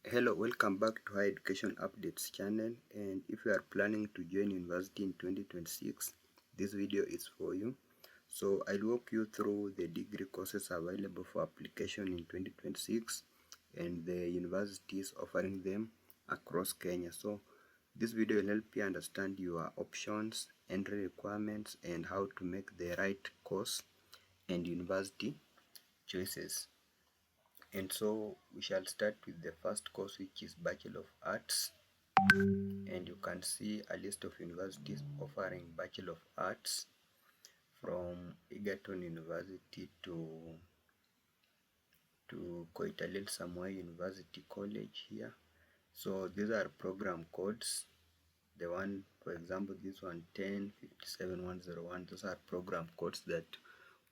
Hello, welcome back to Higher Education Updates channel, and if you are planning to join university in 2026, this video is for you. So I'll walk you through the degree courses available for application in 2026 and the universities offering them across Kenya. So this video will help you understand your options, entry requirements, and how to make the right course and university choices. And so we shall start with the first course, which is Bachelor of Arts, and you can see a list of universities offering Bachelor of Arts from Egerton University to Koitalel Samoei University College here. So these are program codes. The one, for example, this one 1057101, those are program codes that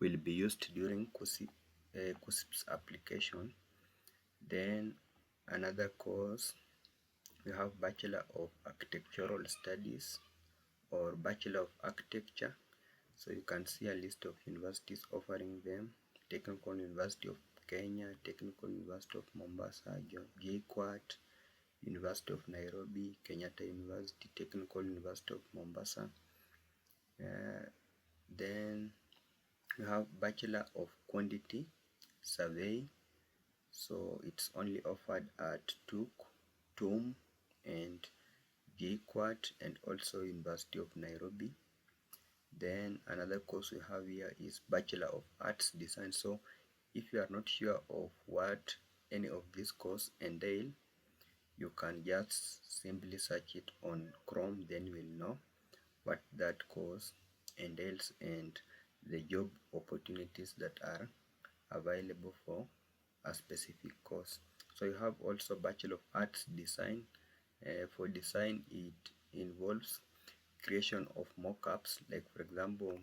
will be used during KUSSIP's application. Then another course, we have Bachelor of Architectural Studies or Bachelor of Architecture. So you can see a list of universities offering them: Technical University of Kenya, Technical University of Mombasa, JKUAT, University of Nairobi, Kenyatta University, Technical University of Mombasa. Then we have Bachelor of Quantity Survey. So it's only offered at TUM and JKUAT and also University of Nairobi. Then another course we have here is Bachelor of Arts Design. So if you are not sure of what any of these courses entail, you can just simply search it on Chrome, then you will know what that course entails and the job opportunities that are available for a specific course. So you have also Bachelor of Arts Design. For design, it involves creation of mock-ups. Like for example,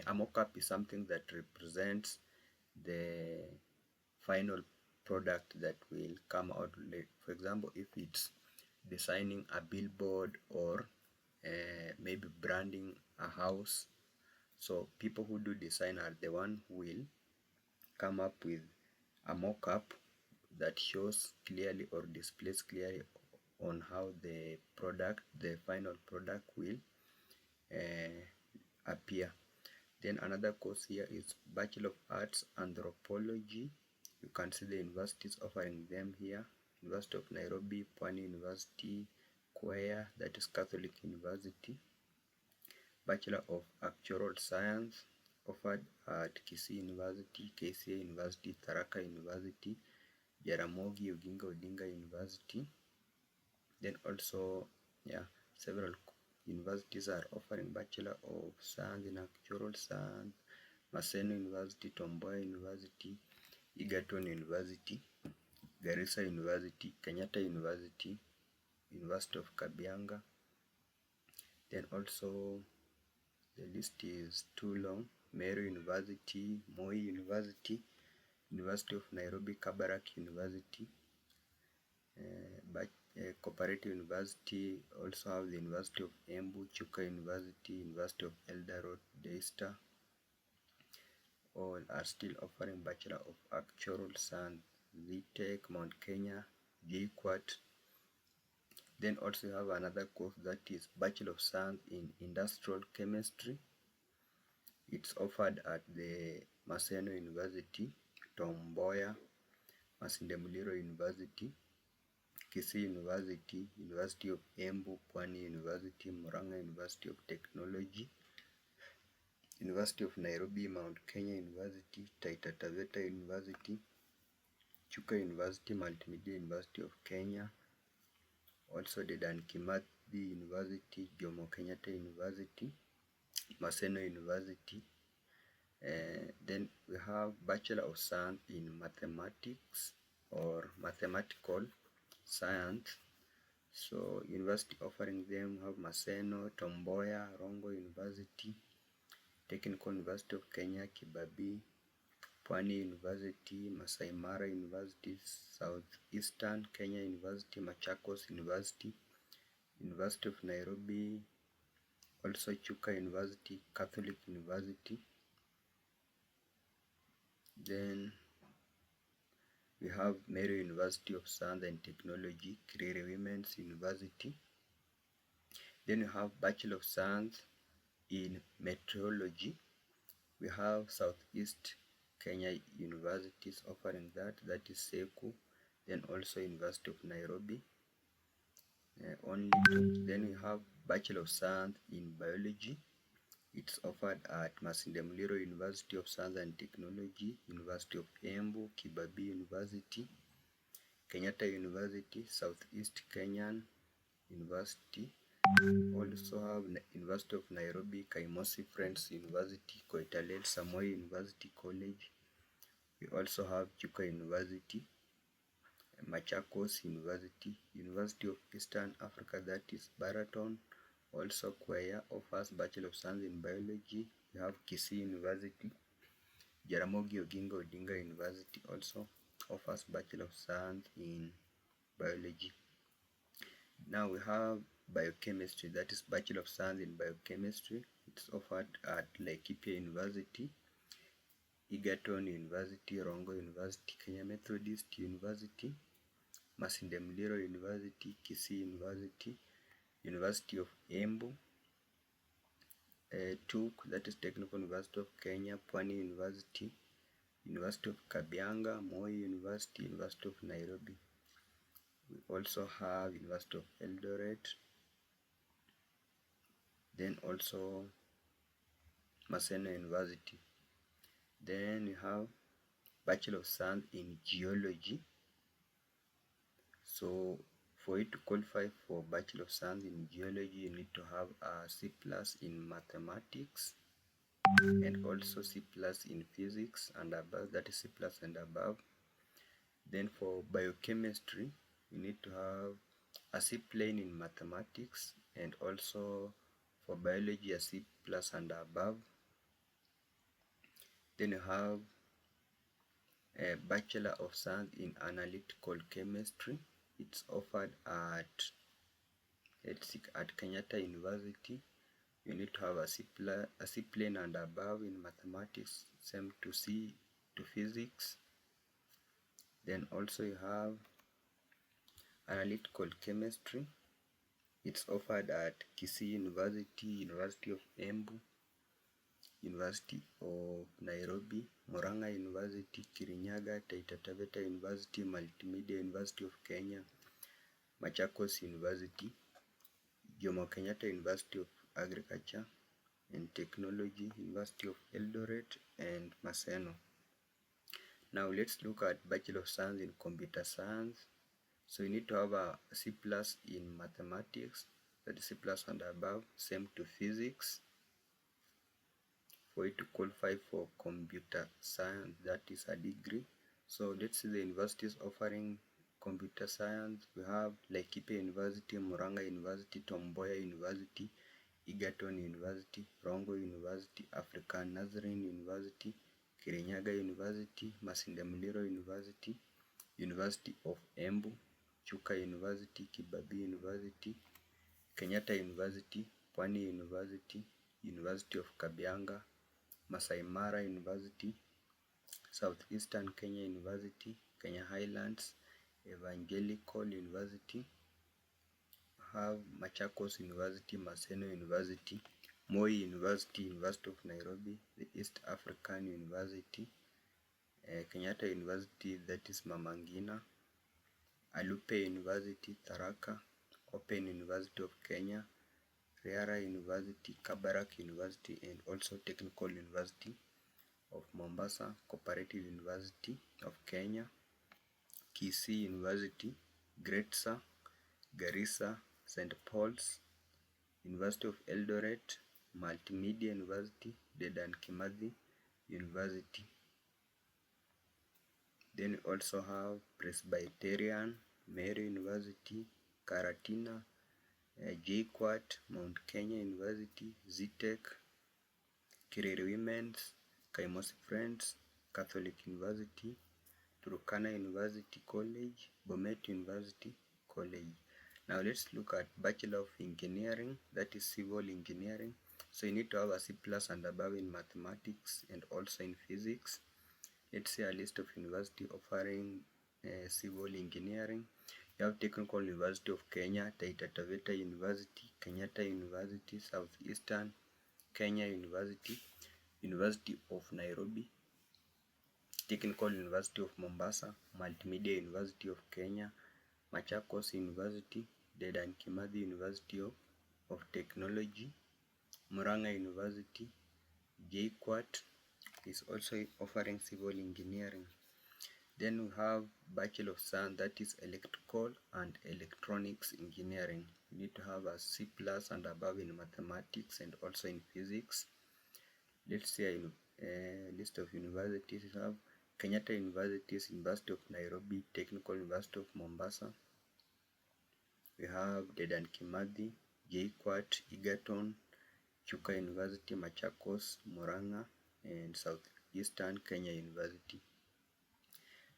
a mock-up is something that represents the final product that will come out. Like for example, if it's designing a billboard or maybe branding a house, so people who do design are the one who will come up with a mock-up that shows clearly or displays clearly on how the final product will appear. Then another course here is Bachelor of Arts Anthropology. You can see the universities offering them here: University of Nairobi, Pwani University, Kwea, that is Catholic University. Bachelor of Actuarial Science offered at Kisii University, KCA University, Tharaka University, Jaramogi Oginga Odinga University. Then also, several universities are offering Bachelor of Science in Actuarial Science: Maseno University, Tom Mboya University, Egerton University, Garissa University, Kenyatta University, University of Kabianga. Then also, the list is too long: Meru University, Moi University, University of Nairobi, Kabarak University, Cooperative University. Also have the University of Embu, Chuka University, University of Eldoret, Daystar. All are still offering Bachelor of Actuarial Science: VTech, Mount Kenya, JKUAT. Then also you have another course that is Bachelor of Science in Industrial Chemistry. It's offered at the Maseno University, Tom Mboya, Masinde Muliro University, Kisii University, University of Embu, Pwani University, Murang'a University of Technology, University of Nairobi, Mount Kenya University, Taita Taveta University, Chuka University, Multimedia University of Kenya, also Dedan Kimathi University, Jomo Kenyatta University, Maseno University. Then we have Bachelor of Science in Mathematics or Mathematical Science. So university offering them have Maseno, Tom Mboya, Rongo University, Technical University of Kenya, Kibabii, Pwani University, Masai Mara University, Southeastern Kenya University, Machakos University, University of Nairobi, also Chuka University, Catholic University. Then We have Meru University of Science and Technology, Kiriri Women's University. Then we have Bachelor of Science in Meteorology. We have Southeast Kenya universities offering that is SEKU. Then also University of Nairobi, only two. Then we have Bachelor of Science in Biology. It's offered at Masinde Muliro University of Science and Technology, University of Embu, Kibabii University, Kenyatta University, Southeast Kenyan University. Also have University of Nairobi, Kaimosi Friends University, Koitalel Samoei University College. We also have Chuka University, Machakos University, University of Eastern Africa, that is Baraton. Also Kwea offers Bachelor of Science in Biology. We have Kisii University, Jaramogi Oginga Odinga University also offers Bachelor of Science in Biology. Now we have Biochemistry, that is Bachelor of Science in Biochemistry. It's offered at Laikipia University, Egerton University, Rongo University, Kenya Methodist University, Masinde Muliro University, Kisii University, University of Embu, TUK, that is Technical University of Kenya, Pwani University, University of Kabianga, Moi University, University of Nairobi. We also have University of Eldoret, then also Maseno University. Then we have Bachelor of Science in Geology. So for you to qualify for Bachelor of Science in Geology, you need to have a C+ in Mathematics and also C+ in Physics and above, that is C+ and above. Then for Biochemistry, you need to have a C plain in Mathematics and also for Biology a C+ and above. Then you have a Bachelor of Science in Analytical Chemistry. It's offered at Kenyatta University. You need to have a C plain and above in Mathematics, same to C to Physics. Then also you have Analytical Chemistry. It's offered at Kisii University, University of Embu, University of Nairobi, Murang'a University, Kirinyaga, Taita Taveta University, Multimedia University of Kenya, Machakos University, Jomo Kenyatta University of Agriculture and Technology, University of Eldoret and Maseno. Now let's look at Bachelor of Science in Computer Science. So you need to have a C+ in Mathematics, that is C+ and above, same to Physics. For you to qualify for Computer Science, that is a degree. So let's see the universities offering Computer Science. We have Laikipia University, Murang'a University, Tom Mboya University, Egerton University, Rongo University, African Nazarene University, Kirinyaga University, Masinde Muliro University, University of Embu, Chuka University, Kibabii University, Kenyatta University, Pwani University, University of Kabianga, Masai Mara University, Southeastern Kenya University, Kenya Highlands, Evangelical University, have Machakos University, Maseno University, Moi University, University of Nairobi, the East African University, Kenyatta University, that is Mama Ngina, Alupe University, Tharaka, Open University of Kenya, Riara University, Kabarak University, and also Technical University of Mombasa, Cooperative University of Kenya, Kisii University, Gretsa, Garissa, St. Paul's, University of Eldoret, Multimedia University, Dedan Kimathi University. Then we also have Presbyterian, Meru University, Karatina, JKUAT, Mount Kenya University, ZTech, Kiriri Women's, Kaimosi Friends, Catholic University, Turkana University College, Bomet University College. Now let's look at Bachelor of Engineering, that is Civil Engineering. So you need to have a C+ and above in Mathematics and also in Physics. Let's see a list of university offering civil engineering. You have Technical University of Kenya, Taita Taveta University, Kenyatta University, Southeastern Kenya University, University of Nairobi, Technical University of Mombasa, Multimedia University of Kenya, Machakos University, Dedan Kimathi University of Technology, Murang'a University, JKUAT is also offering civil engineering. Then we have Bachelor of Science, that is Electrical and Electronics Engineering. You need to have a C+ and above in mathematics and also in physics. Let's see a list of universities. We have Kenyatta Universities, University of Nairobi, Technical University of Mombasa. We have Dedan Kimathi, JKUAT, Egerton, Chuka University, Machakos, Murang'a, and Southeastern Kenya University.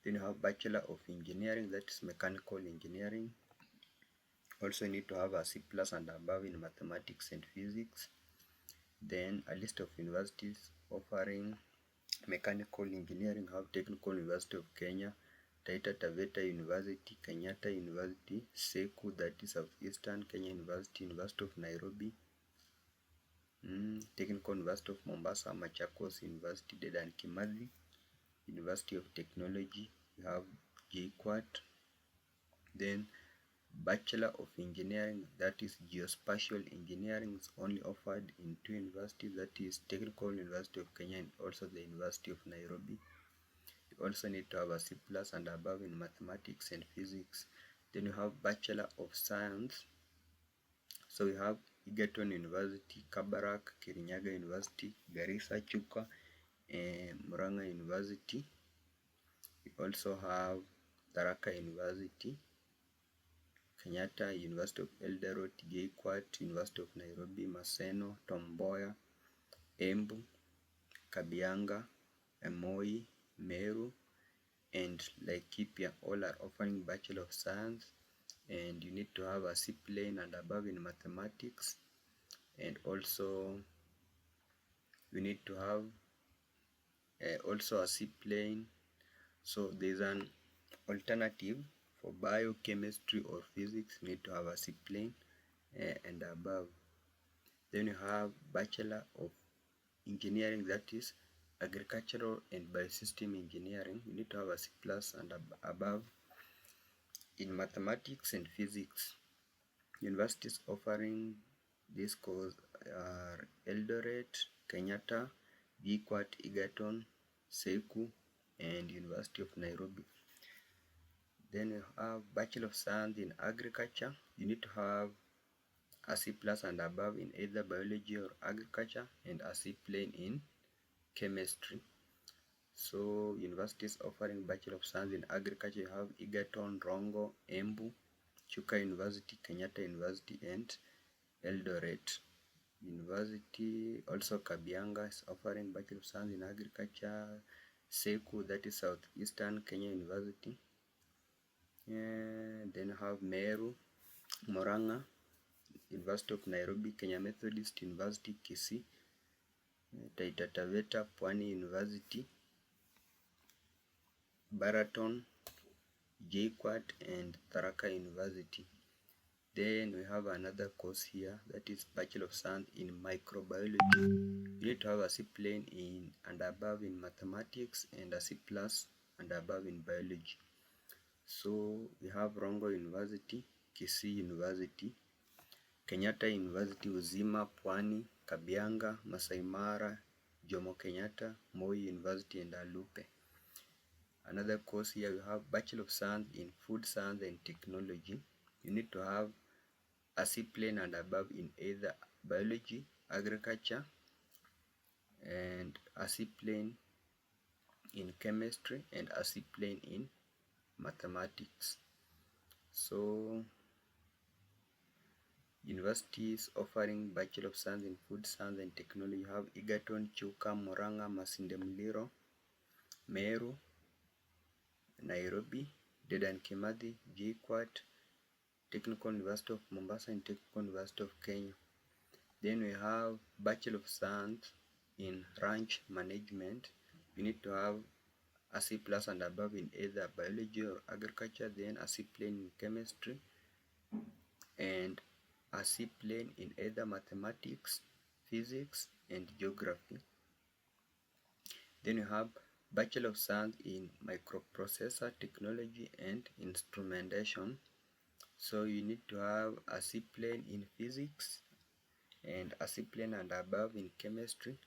Then you have Bachelor of Engineering, that is Mechanical Engineering. Also you need to have a C+ and above in mathematics and physics. Then a list of universities offering mechanical engineering have Technical University of Kenya, Taita Taveta University, Kenyatta University, SEKU, that is Southeastern Kenya University, University of Nairobi, Technical University of Mombasa, Machakos University, Dedan Kimathi University of Technology. We have JKUAT. Then Bachelor of Engineering, that is Geospatial Engineering, is only offered in two universities, that is Technical University of Kenya and also the University of Nairobi. You also need to have a C+ and above in mathematics and physics. Then you have Bachelor of Science. So we have Egerton University, Kabarak, Kirinyaga University, Garissa, Chuka, and Murang'a University. We also have Tharaka University, Kenyatta University of Eldoret, JKUAT, University of Nairobi, Maseno, Tom Mboya, Embu, Kabianga, Moi, Meru, and Laikipia. All are offering Bachelor of Science, and you need to have a C+ and above in mathematics, and also you need to have also a C+. So there's an alternative for biochemistry or physics. You need to have a C+ and above. Then you have Bachelor of Engineering, that is Agricultural and Biosystem Engineering. You need to have a C+ and above in mathematics and physics. Universities offering this course are Eldoret, Kenyatta, JKUAT, Egerton, SEKU, and University of Nairobi. Then you have Bachelor of Science in Agriculture. You need to have a C+ and above in either biology or agriculture, and a C+ in chemistry. So universities offering Bachelor of Science in Agriculture, you have Egerton, Rongo, Embu, Chuka University, Kenyatta University, and Eldoret University. Also Kabianga is offering Bachelor of Science in Agriculture. SEKU, that is Southeastern Kenya University. And then you have Meru, Murang'a, University of Nairobi, Kenya Methodist University, Kisii, Taita Taveta, Pwani University, Baraton, JKUAT, and Tharaka University. Then we have another course here, that is Bachelor of Science in Microbiology. You need to have a C+ in and above in mathematics and a C+ and above in biology. So we have Rongo University, Kisii University, Kenyatta University, Uzima, Pwani, Kabianga, Masai Mara, Jomo Kenyatta, Moi University, and Alupe. Another course here, we have Bachelor of Science in Food Science and Technology. You need to have a C+ and above in either biology, agriculture, and a C+ in chemistry, and a C+ in mathematics. So universities offering Bachelor of Science in Food Science and Technology, you have Egerton, Chuka, Murang'a, Masinde Muliro, Meru, Nairobi, Dedan Kimathi, JKUAT, Technical University of Mombasa, and Technical University of Kenya. Then we have Bachelor of Science in Ranch Management. You need to have a C plus and above in either biology or agriculture, then a C plain in chemistry, and a C plain in either mathematics, physics, and geography. Then you have Bachelor of Science in Microprocessor Technology and Instrumentation. So you need to have a C plain in physics and a C plain and above in chemistry.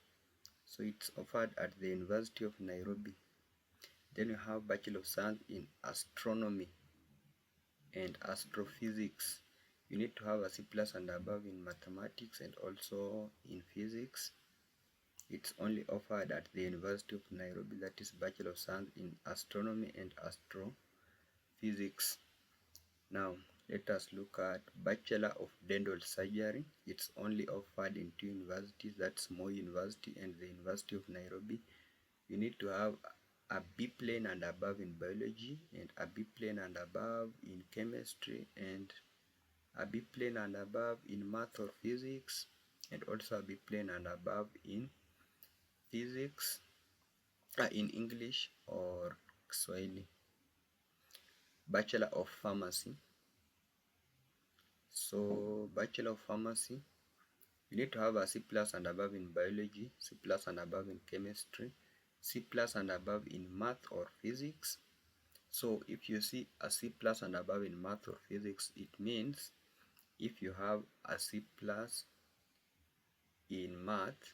So it's offered at the University of Nairobi. Then you have Bachelor of Science in Astronomy and Astrophysics. You need to have a C plus and above in mathematics and also in physics. It's only offered at the University of Nairobi, that is Bachelor of Science in Astronomy and Astrophysics. Now, let us look at Bachelor of Dental Surgery. It's only offered in two universities, that's Moi University and the University of Nairobi. You need to have a B plain and above in biology, and a B plain and above in chemistry, and a B plain and above in math or physics, and also a B plain and above in physics, in English or Swahili. Bachelor of Pharmacy. So Bachelor of Pharmacy, you need to have a C plus and above in biology, C plus and above in chemistry, C plus and above in math or physics. So if you see a C plus and above in math or physics, it means if you have a C plus in math,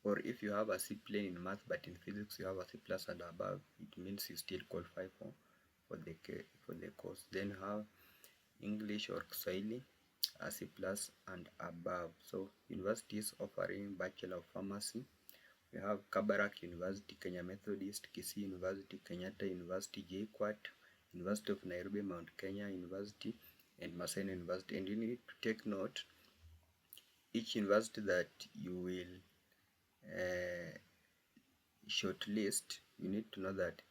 or if you have a C plain in math but in physics you have a C plus and above, it means you still qualify for the course. Then you have English or Kiswahili, a C plus and above. So universities offering Bachelor of Pharmacy, we have Kabarak University, Kenya Methodist, Kisii University, Kenyatta University, JKUAT, University of Nairobi, Mount Kenya University, and Maseno University. And you need to take note, each university that you will shortlist, you need to know that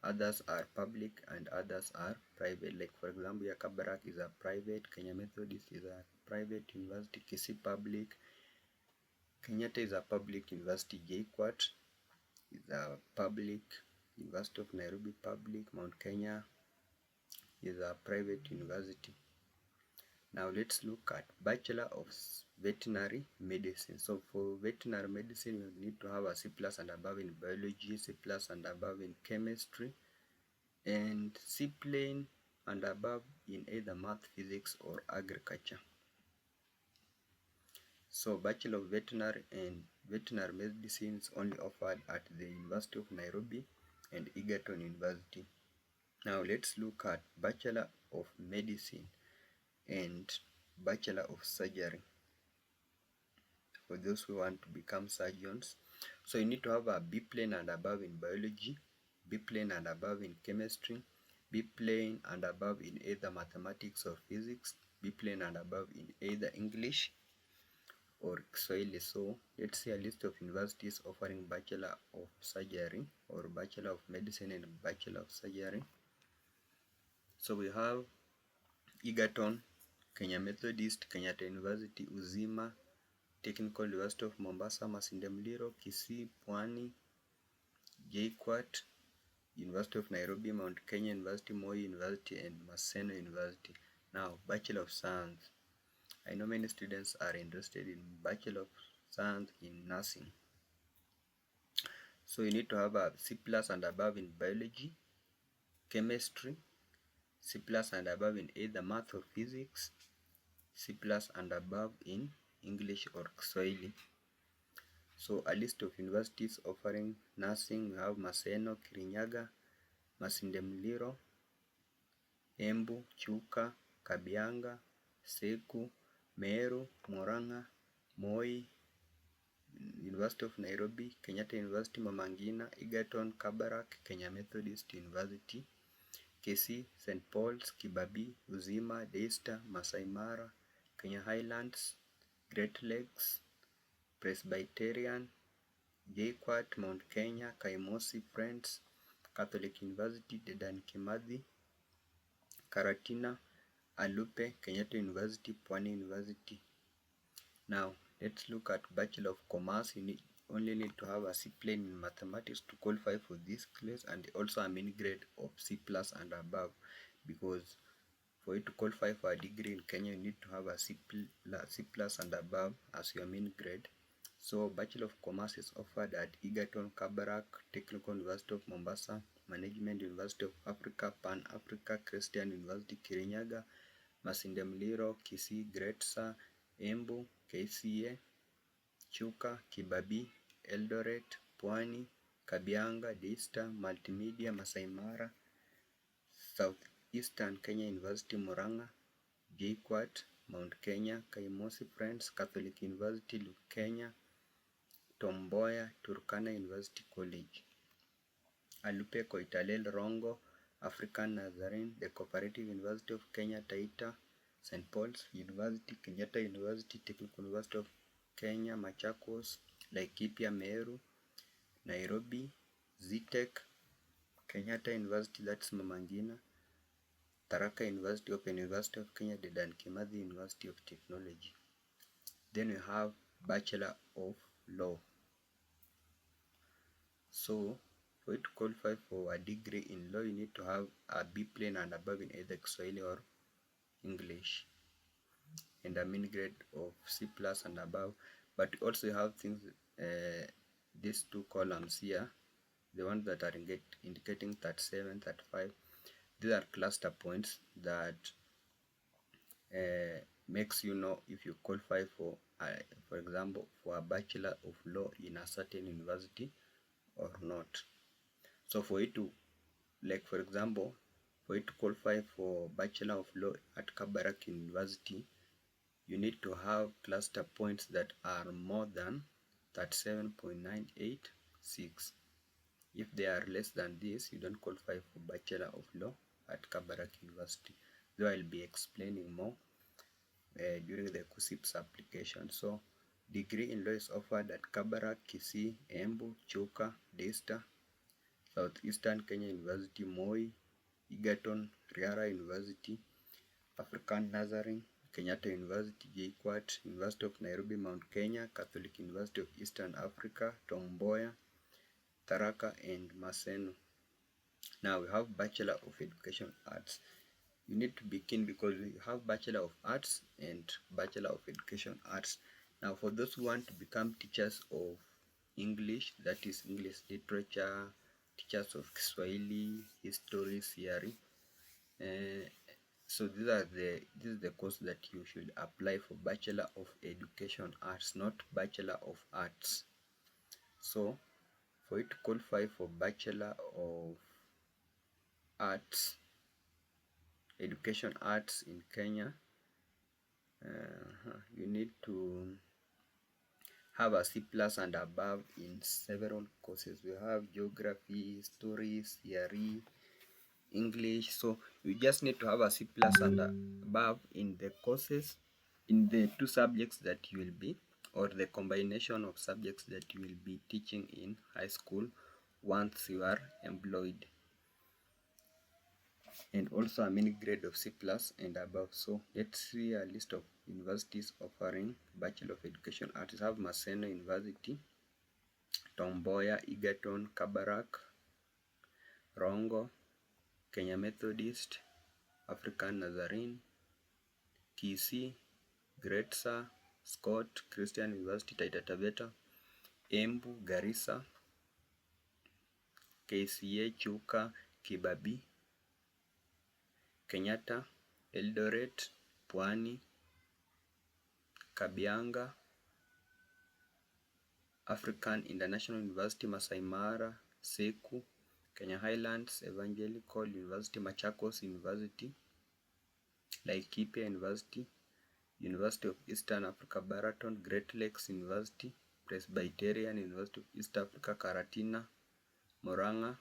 others are public and others are private. Like for example, Kabarak is a private, Kenya Methodist is a private university, Kisii public, Kenyatta is a public university, JKUAT is a public, University of Nairobi public, Mount Kenya is a private university. Now let's look at Bachelor of Veterinary Medicine. So for veterinary medicine, you need to have a C plus and above in biology, C plus and above in chemistry, and C plain and above in either math, physics, or agriculture. So Bachelor of Veterinary and Veterinary Medicine is only offered at the University of Nairobi and Egerton University. Now let's look at Bachelor of Medicine and Bachelor of Surgery for those who want to become surgeons. So you need to have a B plain and above in biology, B plain and above in chemistry, B plain and above in either mathematics or physics, B plain and above in either English or Kiswahili. So let's see a list of universities offering Bachelor of Surgery or Bachelor of Medicine and Bachelor of Surgery. So we have Egerton, Kenya Methodist, Kenyatta University, Uzima, Technical University of Mombasa, Masinde Muliro, Kisii, Pwani, JKUAT, University of Nairobi, Mount Kenya University, Moi University, and Maseno University. Now, Bachelor of Science. I know many students are interested in Bachelor of Science in Nursing. So you need to have a C plus and above in biology, chemistry, C plus and above in either math or physics, C plus and above in English or Kiswahili. So a list of universities offering nursing, we have Maseno, Kirinyaga, Masinde Muliro, Embu, Chuka, Kabianga, Seku, Meru, Murang'a, Moi, University of Nairobi, Kenyatta University, Mama Ngina, Egerton, Kabarak, Kenya Methodist University, Kisii, St. Paul's, Kibabii, Uzima, Daystar, Masai Mara, Kenya Highlands, Great Lakes, Presbyterian, JKUAT, Mount Kenya, Kaimosi, Friends, Catholic University, Dedan Kimathi, Karatina, Alupe, Kenyatta University, Pwani University. Now, let's look at Bachelor of Commerce. You need only need to have a C plane in mathematics to qualify for this class, and also a mini grade of C plus and above, because for you to qualify for a degree in Kenya, you need to have a C plus and above as your mean grade. So Bachelor of Commerce is offered at Egerton, Kabarak, Technical University of Mombasa, Management University of Africa, Pan Africa Christian University Kirinyaga, Masinde Muliro, Kisii, Gretsa, Embu, KCA, Chuka, Kibabii, Eldoret, Pwani, Kabianga, Daystar, Multimedia, Masai Mara, Southeastern Kenya University, Murang'a, JKUAT, Mount Kenya, Kaimosi Friends Catholic University, Lukenya, Tom Mboya, Turkana University College, Alupe, Koitalel, Rongo, African Nazarene, the Cooperative University of Kenya, Taita, St. Paul's University, Kenyatta University, Technical University of Kenya, Machakos, Laikipia, Meru, Nairobi, ZTech, Kenyatta University, that's Mama Ngina, Tharaka University, Open University of Kenya, Dedan Kimathi University of Technology. Then we have Bachelor of Law. So for you to qualify for a degree in law, you need to have a B plane and above in either Kiswahili or English, and a mean grade of C plus and above. But also you have things, these two columns here, the ones that are indicating 37, 35, these are cluster points that makes you know if you qualify for example, for a Bachelor of Law in a certain university or not. So for you to, like for example, for you to qualify for Bachelor of Law at Kabarak University, you need to have cluster points that are more than 37.986. If they are less than this, you don't qualify for Bachelor of Law at Kabarak University. Though I'll be explaining more during the KUSSIPS application. So degree in law is offered at Kabarak, Kisii, Embu, Chuka, Daystar, Southeastern Kenya University, Moi, Egerton, Riara University, African Nazarene, Kenyatta University, JKUAT, University of Nairobi, Mount Kenya, Catholic University of Eastern Africa, Tom Mboya, Tharaka, and Maseno. Now we have Bachelor of Education Arts. You need to be keen because we have Bachelor of Arts and Bachelor of Education Arts. Now for those who want to become teachers of English, that is English literature, teachers of Kiswahili, history, theory, so this is the course that you should apply for, Bachelor of Education Arts, not Bachelor of Arts. So for you to qualify for Bachelor of Arts, Education Arts in Kenya, you need to have a C plus and above in several courses. We have geography, history, theory, English. So you just need to have a C plus and above in the courses, in the two subjects that you will be, or the combination of subjects that you will be teaching in high school once you are employed, and also a mini grade of C plus and above. So let's see a list of universities offering Bachelor of Education Arts. We have Maseno University, Tom Mboya, Egerton, Kabarak, Rongo, Kenya Methodist, African Nazarene, Kisii, Gretsa, Scott Christian University, Taita Taveta, Embu, Garissa, KCA, Chuka, Kibabii, Kenyatta, Eldoret, Pwani, Kabianga, African International University, Masai Mara, Seku, Kenya Highlands Evangelical University, Machakos University, Laikipia University, University of Eastern Africa Baraton, Great Lakes University, Presbyterian University of East Africa Karatina, Murang'a,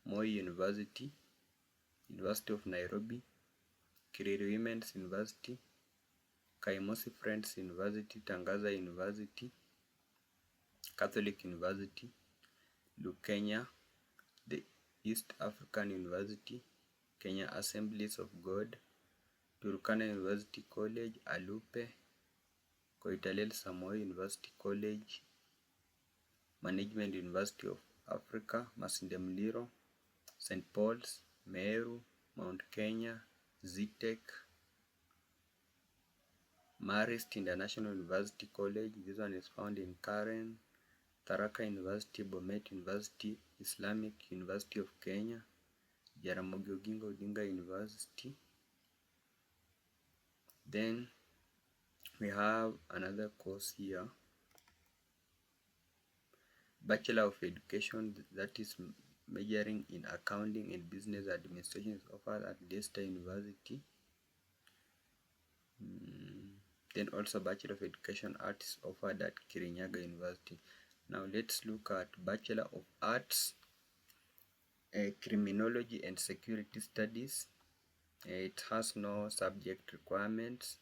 Moi University, University of Nairobi, Kiriri Women's University, Kaimosi Friends University, Tangaza University, Catholic University, Lukenya, the East African University, Kenya Assemblies of God, Turkana University College, Alupe, Koitalel Samoei University College, Management University of Africa, Masinde Muliro, St. Paul's, Meru, Mount Kenya, ZTech, Marist International University College, this one is found in Karen, Tharaka University, Bomet University, Islamic University of Kenya, Jaramogi Oginga Odinga University. Then we have another course here, Bachelor of Education, that is majoring in Accounting and Business Administration, is offered at Leicester University. Then also Bachelor of Education Arts offered at Kirinyaga University. Now let's look at Bachelor of Arts, Criminology and Security Studies. It has no subject requirements,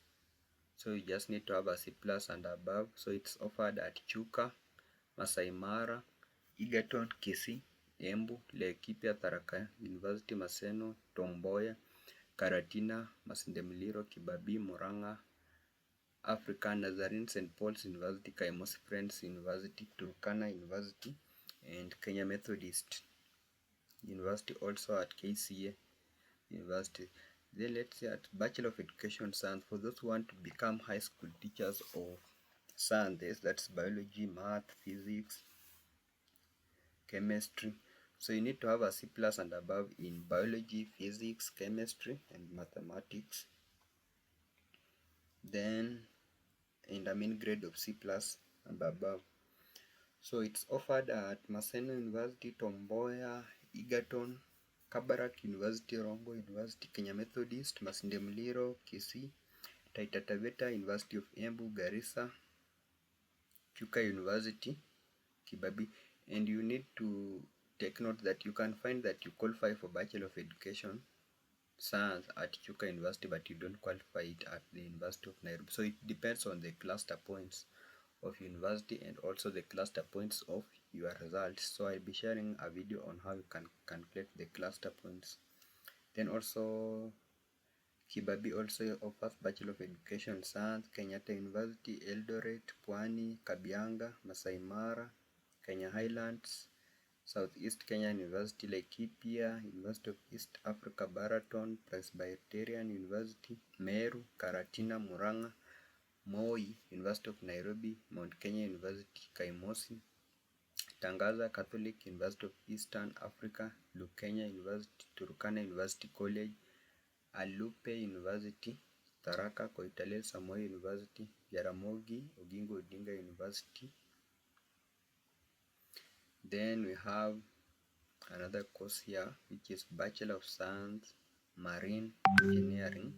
so you just need to have a C+ and above. So it's offered at Chuka, Masai Mara, Egerton, Kisii, Embu, Laikipia, Tharaka University, Maseno, Tom Mboya, Karatina, Masinde Muliro, Kibabii, Murang'a, Africa Nazarene, St. Paul's University, Kaimosi Friends University, Turkana University, and Kenya Methodist University, also at KCA University. Then let's see at Bachelor of Education Science, for those who want to become high school teachers of sciences, that's biology, math, physics, chemistry. So you need to have a C+ and above in biology, physics, chemistry, and mathematics. Then and a mean grade of C+ and above. So it's offered at Maseno University, Tom Mboya, Egerton, Kabarak University, Rongo University, Kenya Methodist, Masinde Muliro, Kisii, Taita Taveta University of Embu, Garissa, Chuka University, Kibabii. And you need to take note that you can find that you qualify for Bachelor of Education Science at Chuka University, but you don't qualify it at the University of Nairobi. So it depends on the cluster points of university and also the cluster points of your results. So I'll be sharing a video on how you can calculate the cluster points. Then also Kibabii also offers Bachelor of Education Science, Kenyatta University, Eldoret, Pwani, Kabianga, Masai Mara, Kenya Highlands, Southeast Kenya University, Laikipia, University of East Africa, Baraton, Presbyterian University, Meru, Karatina, Murang'a, Moi, University of Nairobi, Mount Kenya University, Kaimosi, Tangaza Catholic University of Eastern Africa, Lukenya University, Turkana University College, Alupe University, Tharaka Koitalel Samoei University, Jaramogi Oginga Odinga University. Then we have another course here, which is Bachelor of Science, Marine Engineering.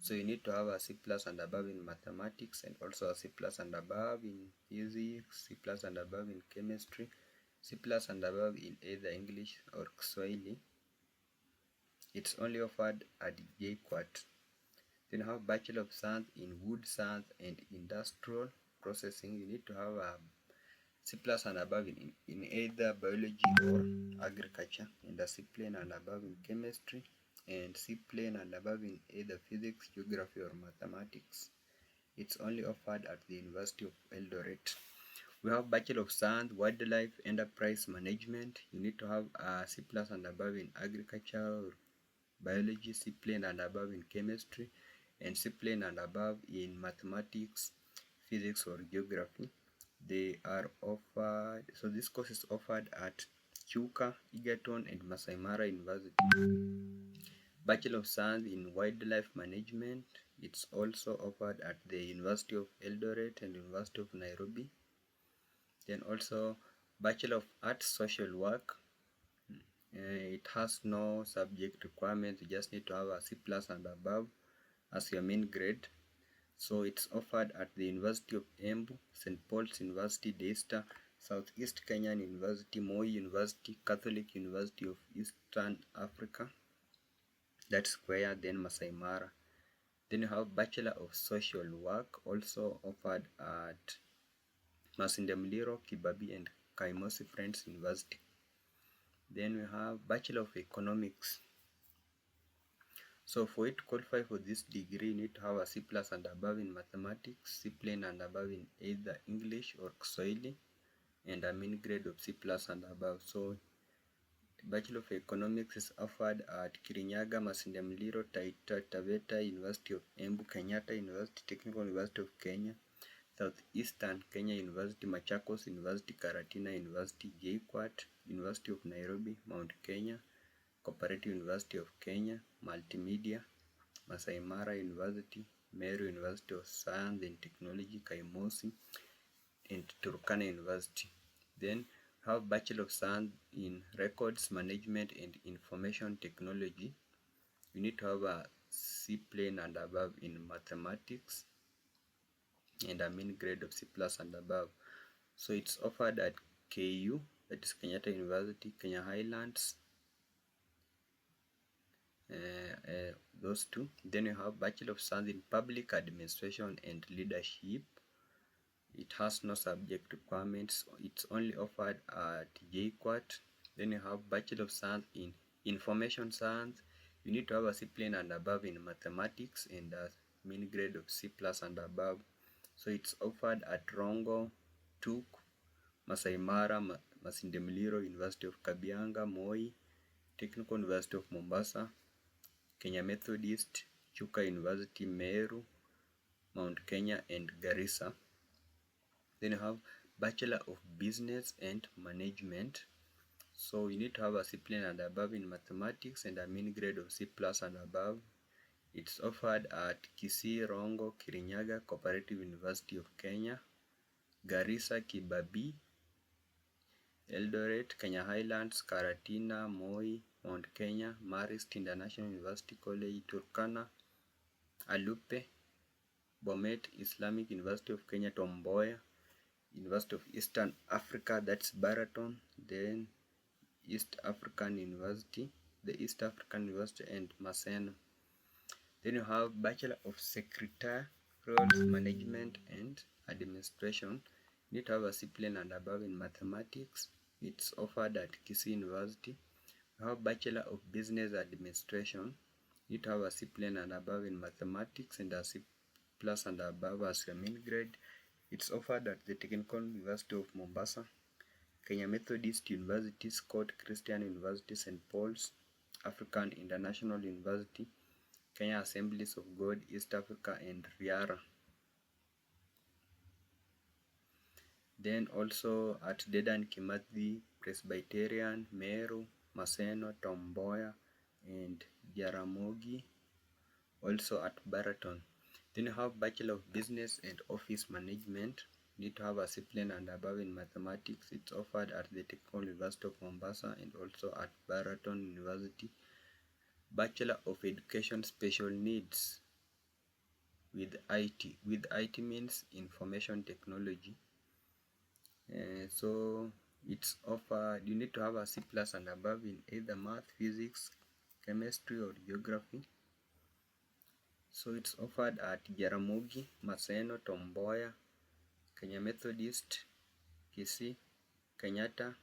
So you need to have a C+ and above in mathematics, and also a C+ and above in physics, C+ and above in chemistry, C+ and above in either English or Kiswahili. It's only offered at JKUAT. Then you have Bachelor of Science in Wood Science and Industrial Processing. You need to have a C+ and above in either biology or agriculture, and a C+ and above in chemistry, and C+ and above in either physics, geography, or mathematics. It's only offered at the University of Eldoret. We have Bachelor of Science, Wildlife Enterprise Management. You need to have a C+ and above in agriculture or biology, C+ and above in chemistry, and C+ and above in mathematics, physics, or geography. They are offered, so this course is offered at Chuka, Egerton, and Masai Mara University. Bachelor of Science in Wildlife Management, it's also offered at the University of Eldoret and University of Nairobi. Then also Bachelor of Arts Social Work. It has no subject requirement, you just need to have a C+ and above as your main grade. So it's offered at the University of Embu, St. Paul's University, Daystar, Southeast Kenyan University, Moi University, Catholic University of Eastern Africa, that's Square, then Masai Mara. Then you have Bachelor of Social Work, also offered at Masinde Muliro, Kibabii, and Kaimosi Friends University. Then we have Bachelor of Economics. So for you to qualify for this degree, you need to have a C plus and above in mathematics, C plain and above in either English or Kiswahili, and a mean grade of C plus and above. So Bachelor of Economics is offered at Kirinyaga, Masinde Muliro, Taita Taveta, University of Embu, Kenyatta University, Technical University of Kenya, Southeastern Kenya University, Machakos University, Karatina University, JKUAT, University of Nairobi, Mount Kenya, Cooperative University of Kenya, Multimedia, Masai Mara University, Meru University of Science and Technology, Kaimosi, and Turkana University. Then have Bachelor of Science in Records Management and Information Technology. You need to have a C plain and above in mathematics and a mean grade of C plus and above. So it's offered at KU, that is Kenyatta University, Kenya Highlands, those two. Then you have Bachelor of Science in Public Administration and Leadership. It has no subject requirements. It's only offered at JKUAT. Then you have Bachelor of Science in Information Science. You need to have a C plain and above in mathematics and a mean grade of C plus and above. So it's offered at Rongo, TUK, Masai Mara, Masinde Muliro, University of Kabianga, Moi, Technical University of Mombasa, Kenya Methodist, Chuka University, Meru, Mount Kenya, and Garissa. Then you have Bachelor of Business and Management. So you need to have a C plain and above in mathematics and a mean grade of C plus and above. It's offered at Kisii, Rongo, Kirinyaga, Cooperative University of Kenya, Garissa, Kibabii, Eldoret, Kenya Highlands, Karatina, Moi, Mount Kenya, Marist International University College, Turkana, Alupe, Bomet, Islamic University of Kenya, Tom Mboya, University of Eastern Africa, that's Baraton, then East African University, the East African University, and Maseno. Then you have Bachelor of Secretarial Management and Administration. You need to have a C plain and above in mathematics. It's offered at Kisii University. You have Bachelor of Business Administration. You need to have a C plain and above in mathematics and a C plus and above as your mean grade. It's offered at the Technical University of Mombasa, Kenya Methodist University, Scott Christian University, St. Paul's, African International University, Kenya Assemblies of God, East Africa, and Riara. Then also at Dedan Kimathi Presbyterian, Meru, Maseno, Tom Mboya, and Jaramogi, also at Baraton. Then you have Bachelor of Business and Office Management. You need to have a C plain and above in mathematics. It's offered at the Technical University of Mombasa and also at Baraton University. Bachelor of Education Special Needs with IT. With IT means Information Technology. So it's offered, you need to have a C plus and above in either math, physics, chemistry, or geography. So it's offered at Jaramogi, Maseno, Tom Mboya, Kenya Methodist, Kisii, Kenyatta,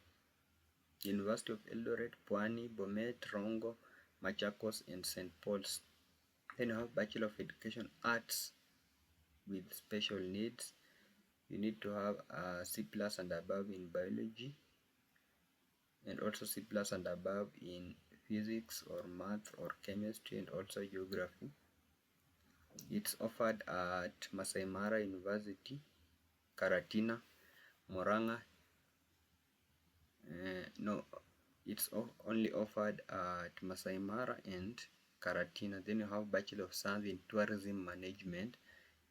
University of Eldoret, Pwani, Bomet, Rongo, Machakos, and St. Paul's. Then you have Bachelor of Education Arts with Special Needs. You need to have a C plus and above in biology and also C plus and above in physics or math or chemistry and also geography. It's offered at Masai Mara University, Karatina, Murang'a. It's only offered at Masai Mara and Karatina. Then you have Bachelor of Science in Tourism Management.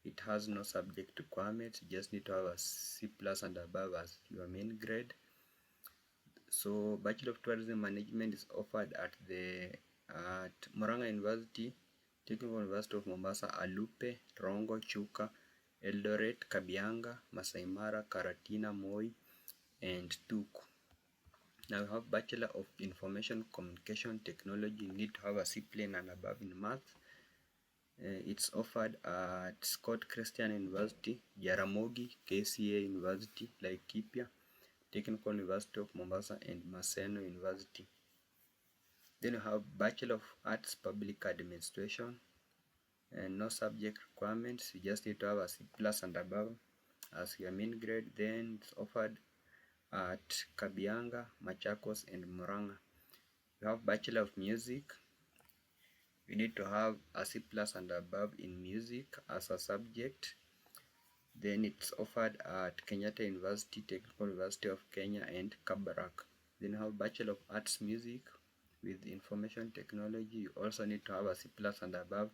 It has no subject requirements. You just need to have a C plus and above as your main grade. So Bachelor of Tourism Management is offered at Murang'a University, Technical University of Mombasa, Alupe, Rongo, Chuka, Eldoret, Kabianga, Masai Mara, Karatina, Moi, and TUK. Now we have Bachelor of Information Communication Technology. You need to have a C plain and above in math. It's offered at Scott Christian University, Jaramogi, KCA University, Laikipia, Technical University of Mombasa, and Maseno University. Then you have Bachelor of Arts Public Administration, and no subject requirements. You just need to have a C plus and above as your main grade. Then it's offered at Kabianga, Machakos, and Murang'a. You have Bachelor of Music. You need to have a C plus and above in music as a subject. Then it's offered at Kenyatta University, Technical University of Kenya, and Kabarak. Then you have Bachelor of Arts Music with Information Technology. You also need to have a C plus and above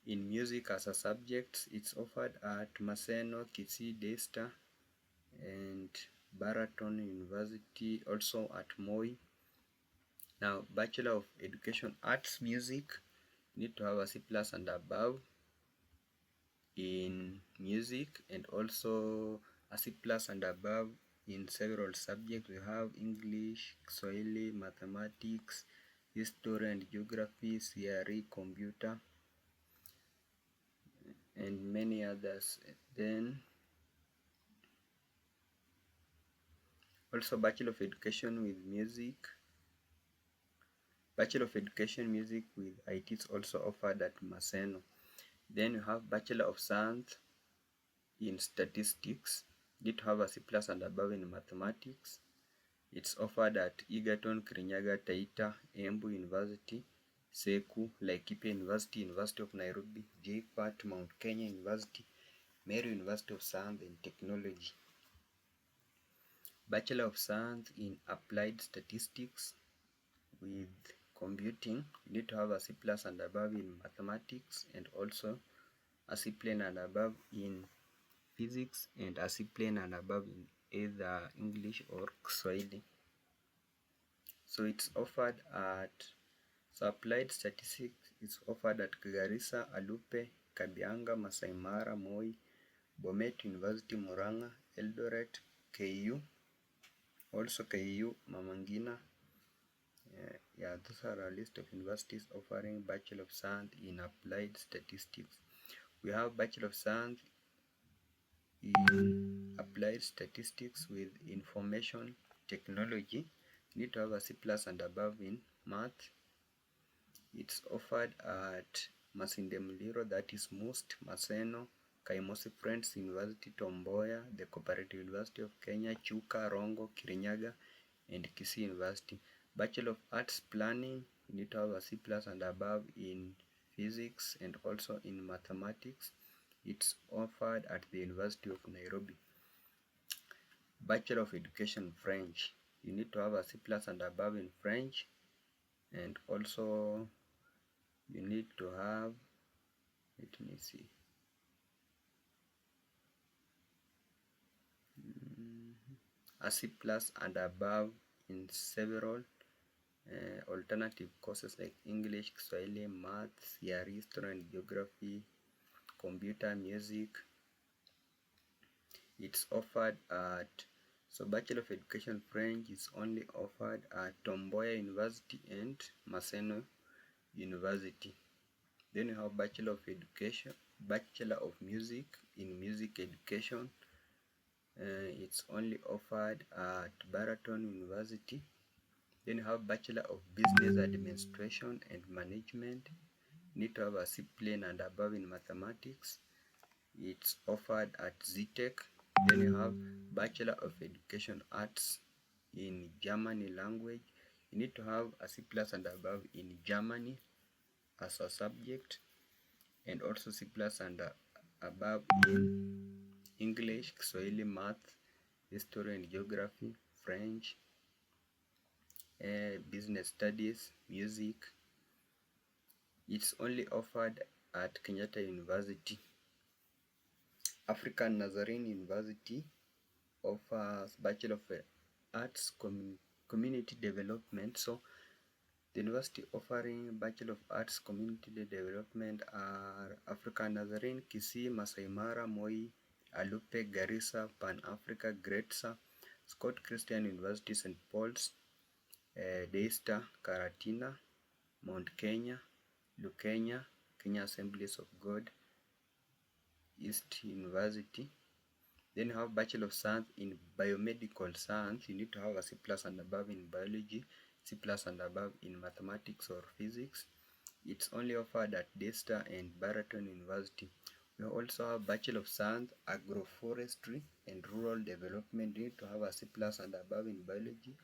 in music as a subject. It's offered at Maseno, Kisii, Daystar, and Baraton University, also at Moi. Now, Bachelor of Education Arts Music, you need to have a C plus and above in music, and also a C plus and above in several subjects. We have English, Swahili, mathematics, history and geography, CRE, computer, and many others. Then also Bachelor of Education with Music. Bachelor of Education Music with IT is also offered at Maseno. Then you have Bachelor of Science in Statistics. You need to have a C plus and above in Mathematics. It's offered at Egerton, Kirinyaga, Taita, Embu University, Seku, Laikipia University, University of Nairobi, JKUAT, Mount Kenya University, Meru University of Science and Technology. Bachelor of Science in Applied Statistics with Computing. You need to have a C plus and above in Mathematics, and also a C plain and above in Physics, and a C plain and above in either English or Swahili. So it's offered at Applied Statistics is offered at Garissa, Alupe, Kabianga, Masai Mara, Moi, Bomet University, Murang'a, Eldoret, KU, also KU, Mama Ngina. Yeah, those are a list of universities offering Bachelor of Science in Applied Statistics. We have Bachelor of Science in Applied Statistics with Information Technology. You need to have a C plus and above in Math. It's offered at Masinde Muliro, that is Must, Maseno, Kaimosi Friends University, Tomboya, the Cooperative University of Kenya, Chuka, Rongo, Kirinyaga, and Kisii University. Bachelor of Arts Planning, you need to have a C plus and above in Physics and also in Mathematics. It's offered at the University of Nairobi. Bachelor of Education French, you need to have a C plus and above in French, and also you need to have, let me see, a C plus and above in several alternative courses like English, Swahili, Math, CRE, History and Geography, Computer, Music. It's offered at, so Bachelor of Education French is only offered at Tomboya University and Maseno University. Then you have Bachelor of Education, Bachelor of Music in Music Education. It's only offered at Baraton University. Then you have Bachelor of Business Administration and Management. You need to have a C plain and above in Mathematics. It's offered at ZTech. Then you have Bachelor of Education Arts in Germany language. You need to have a C plus and above in Germany as a subject, and also C plus and above in English, Swahili, Math, History and Geography, French, Business Studies, Music. It's only offered at Kenyatta University. African Nazarene University offers Bachelor of Arts Community Development. So the university offering Bachelor of Arts Community Development are African Nazarene, Kisii, Masai Mara, Moi, Alupe, Garissa, Pan Africa, Gretsa, Scott Christian University, St. Paul's, Daystar, Karatina, Mount Kenya, Lukenya, Kenya Assemblies of God, East University. Then you have Bachelor of Science in Biomedical Science. You need to have a C plus and above in Biology, C plus and above in mathematics or physics. It's only offered at Desta and Baraton University. We also have Bachelor of Science, Agroforestry and Rural Development. You need to have a C plus and above in biology,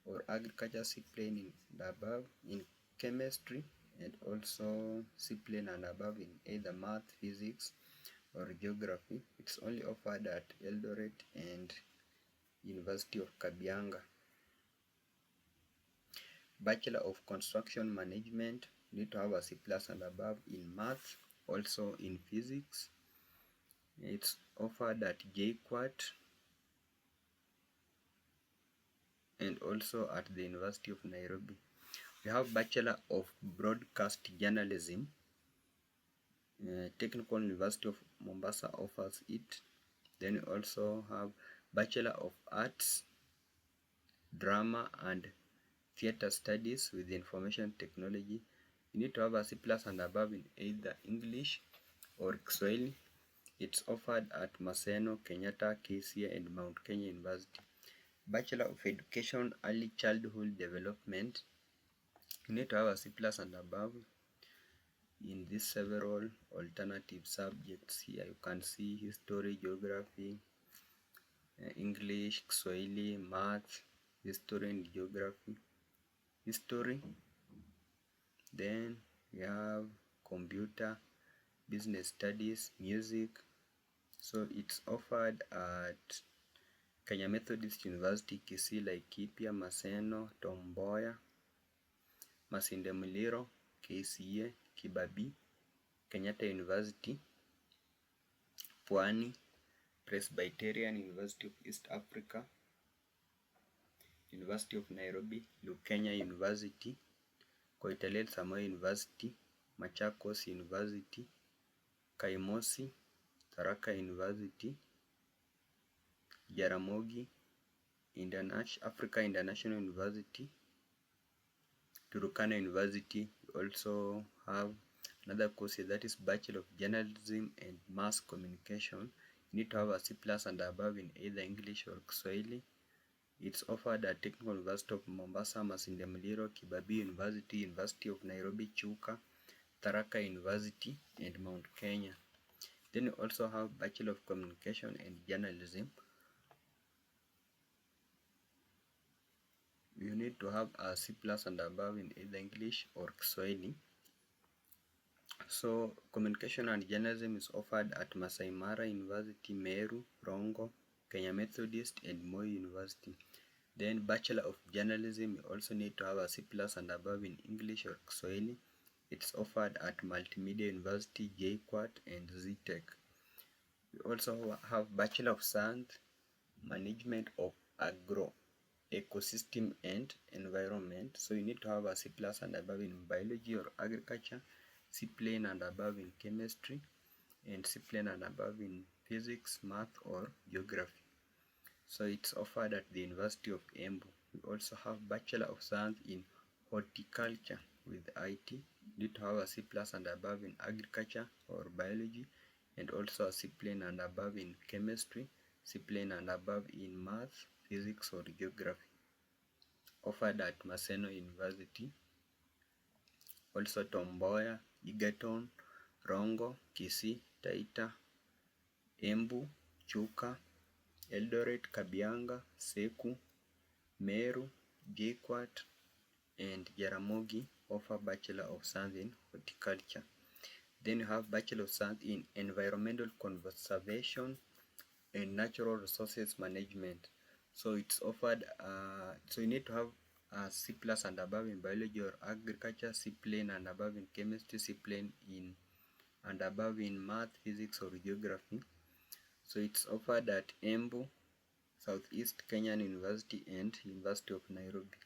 or agriculture C plain and above in chemistry, and also C plain and above in either math, physics, or geography. It's only offered at Eldoret and University of Kabianga. Bachelor of Construction Management, you need to have a C plus and above in math, also in physics. It's offered at JKUAT and also at the University of Nairobi. We have Bachelor of Broadcast Journalism. Technical University of Mombasa offers it. Then we also have Bachelor of Arts, Drama and Theatre Studies with Information Technology. You need to have a C plus and above in either English or Kiswahili. It's offered at Maseno, Kenyatta, KCA and Mount Kenya University. Bachelor of Education, Early Childhood Development. You need to have a C plus and above in these several alternative subjects here. You can see history, geography, English, Kiswahili, math, history and geography. History, then we have computer, business studies, music. So it's offered at Kenya Methodist University, Kisii, Laikipia, Maseno, Tom Mboya, Masinde Muliro, KCA, Kibabii, Kenyatta University, Pwani, Presbyterian University of East Africa, University of Nairobi, Lukenya University, Koitalel Samoei University, Machakos University, Kaimosi, Tharaka University, Jaramogi Africa International University, Turkana University. We also have another course that is Bachelor of Journalism and Mass Communication. You need to have a C plus and above in either English or Kiswahili. It's offered at Technical University of Mombasa, Masinde Muliro, Kibabii University, University of Nairobi, Chuka, Tharaka University and Mount Kenya. Then we also have Bachelor of Communication and Journalism. You need to have a C plus and above in either English or Kiswahili. So Communication and Journalism is offered at Masai Mara University, Meru, Rongo, Kenya Methodist and Moi University. Then Bachelor of Journalism, you also need to have a C plus and above in English or Kiswahili. It's offered at Multimedia University, JKUAT and ZTech. We also have Bachelor of Science, Management of Agro, Ecosystem and Environment. So you need to have a C plus and above in Biology or Agriculture, C plain and above in Chemistry, and C plain and above in Physics, Math or Geography. So it's offered at the University of Embu. We also have Bachelor of Science in Horticulture with IT. You need to have a C plus and above in Agriculture or Biology, and also a C plain and above in Chemistry, C plain and above in Math, Physics or Geography. Offered at Maseno University. Also Tom Mboya, Egerton, Rongo, Kisii, Taita, Embu, Chuka, Eldoret, Kabianga, Seku, Meru, JKUAT and Jaramogi offer Bachelor of Science in Horticulture. Then you have Bachelor of Science in Environmental Conservation and Natural Resources Management. So it's offered, so you need to have a C plus and above in Biology or Agriculture, C plain and above in Chemistry, C plain in and above in Math, Physics or Geography. So it's offered at Embu, Southeast Kenyan University and University of Nairobi.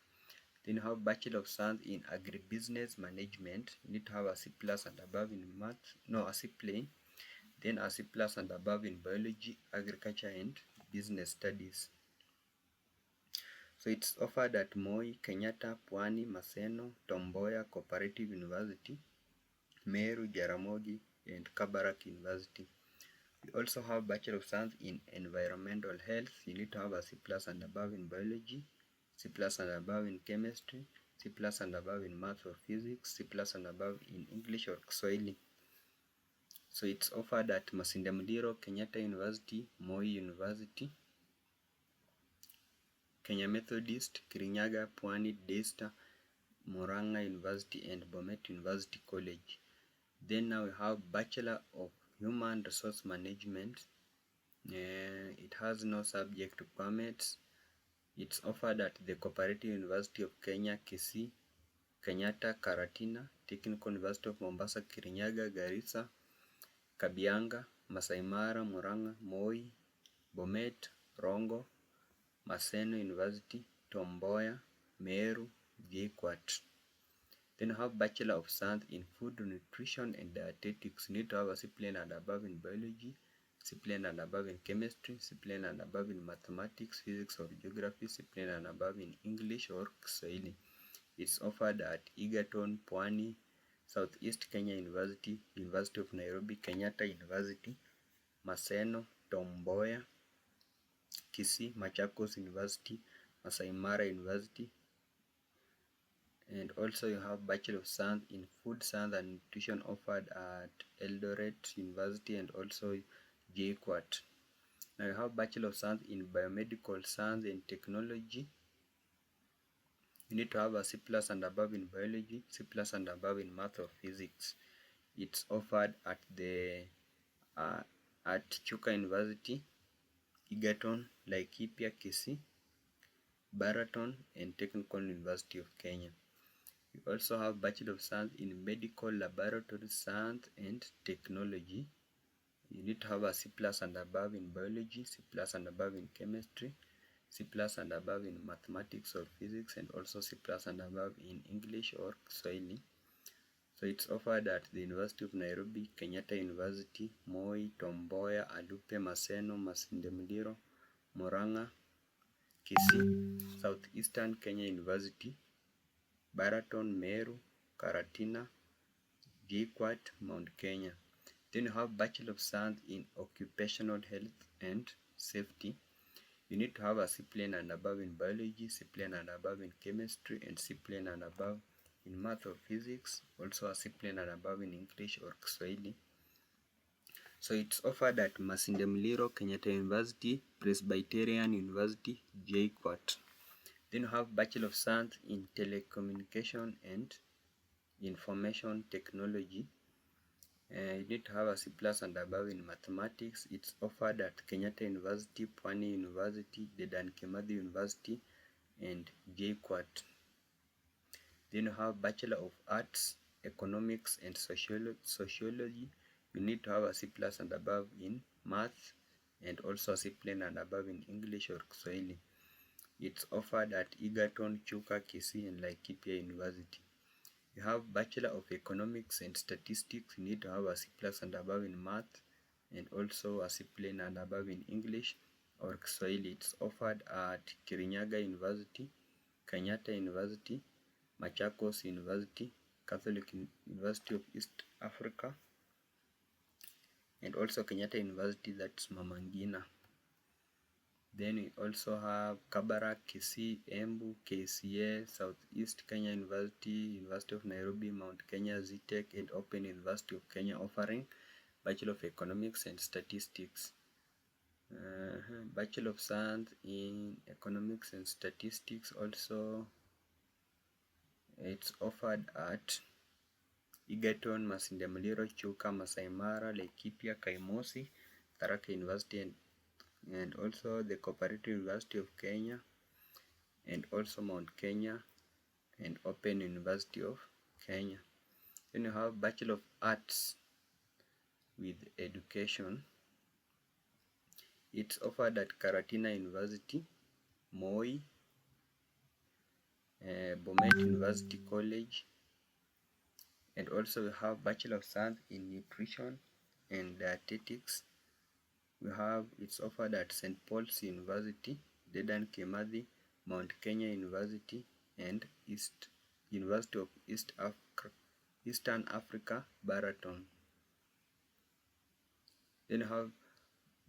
Then you have Bachelor of Science in Agribusiness Management. You need to have a C plus and above in Math, no, a C plain. Then a C plus and above in Biology, Agriculture and Business Studies. So it's offered at Moi, Kenyatta, Pwani, Maseno, Tom Mboya Cooperative University, Meru, Jaramogi and Kabarak University. We also have Bachelor of Science in Environmental Health. You need to have a C plus and above in Biology, C plus and above in Chemistry, C plus and above in math or physics, C plus and above in English or Kiswahili. So it's offered at Masinde Muliro, Kenyatta University, Moi University, Kenya Methodist, Kirinyaga, Pwani, Daystar, Murang'a University and Bomet University College. Then now we have Bachelor of Human Resource Management. It has no subject requirements. It's offered at the Cooperative University of Kenya, Kisii, Kenyatta, Karatina, Technical University of Mombasa, Kirinyaga, Garissa, Kabianga, Masai Mara, Murang'a, Moi, Bomet, Rongo, Maseno University, Tom Mboya, Meru, JKUAT. Then have Bachelor of Science in Food Nutrition and Dietetics. You need to have a C+ and above in biology, C+ and above in chemistry, C+ and above in mathematics, physics or geography, C+ and above in English or Kiswahili. It's offered at Egerton, Pwani, Southeast Kenya University, University of Nairobi, Kenyatta University, Maseno, Tom Mboya, Kisii, Machakos University, Masai Mara University. And also you have Bachelor of Science in Food Science and Nutrition offered at Eldoret University and also JKUAT. Now you have Bachelor of Science in Biomedical Science and Technology. You need to have a C+ and above in biology, C+ and above in math or physics. It's offered at the at Chuka University, Egerton, Laikipia, Kisii, Baraton and Technical University of Kenya. We also have Bachelor of Science in Medical Laboratory Science and Technology. You need to have a C+ and above in biology, C+ and above in chemistry, C+ and above in mathematics or physics, and also C+ and above in English or Kiswahili. So it's offered at the University of Nairobi, Kenyatta University, Moi, Tom Mboya, Alupe, Maseno, Masinde Muliro, Murang'a, Kisii, Southeastern Kenya University, Baraton, Meru, Karatina, JKUAT, Mount Kenya. Then you have Bachelor of Science in Occupational Health and Safety. You need to have a C+ and above in biology, C+ and above in chemistry, and C+ and above in math or physics, also a C+ and above in English or Kiswahili. So it's offered at Masinde Muliro, Kenyatta University, Presbyterian University, JKUAT. Then you have Bachelor of Science in Telecommunication and Information Technology. You need to have a C+ and above in mathematics. It's offered at Kenyatta University, Pwani University, Dedan Kimathi University, and JKUAT. Then you have Bachelor of Arts, Economics and Sociology. You need to have a C+ and above in math and also a C+ and above in English or Kiswahili. It's offered at Egerton, Chuka, Kisii, and Laikipia University. You have Bachelor of Economics and Statistics. You need to have a C+ and above in math and also a C+ and above in English or Kiswahili. It's offered at Kirinyaga University, Kenyatta University, Machakos University, Catholic University of East Africa, and also Kenyatta University, that's Mama Ngina. Then we also have Kabarak, Kisii, Embu, KCA, Southeast Kenya University, University of Nairobi, Mount Kenya, ZTech, and Open University of Kenya offering Bachelor of Economics and Statistics. Bachelor of Science in Economics and Statistics also, it's offered at Egerton, Masinde Muliro, Chuka, Masai Mara, Laikipia, Kaimosi, Tharaka University, and also the Cooperative University of Kenya, and also Mount Kenya, and Open University of Kenya. Then you have Bachelor of Arts with Education. It's offered at Karatina University, Moi, Bomet University College, and also we have Bachelor of Science in Nutrition and Dietetics. We have it's offered at St. Paul's University, Dedan Kimathi, Mount Kenya University, and University of Eastern Africa, Baraton. Then you have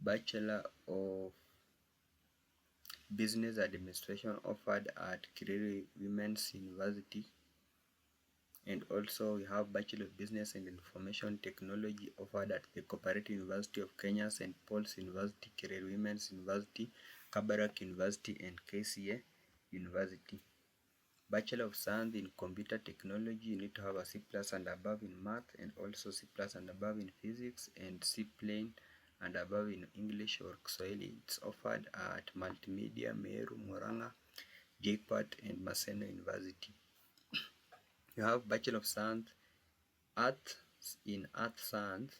Bachelor of Business Administration offered at Kiriri Women's University. And also we have Bachelor of Business and Information Technology offered at the Cooperative University of Kenya, St. Paul's University, Kiriri Women's University, Kabarak University, and KCA University. Bachelor of Science in Computer Technology, you need to have a C+ and above in math, and also C+ and above in physics, and C plain and above in English or Kiswahili. It's offered at Multimedia, Meru, Murang'a, JKUAT, and Maseno University. You have Bachelor of Science Arts in Earth Science.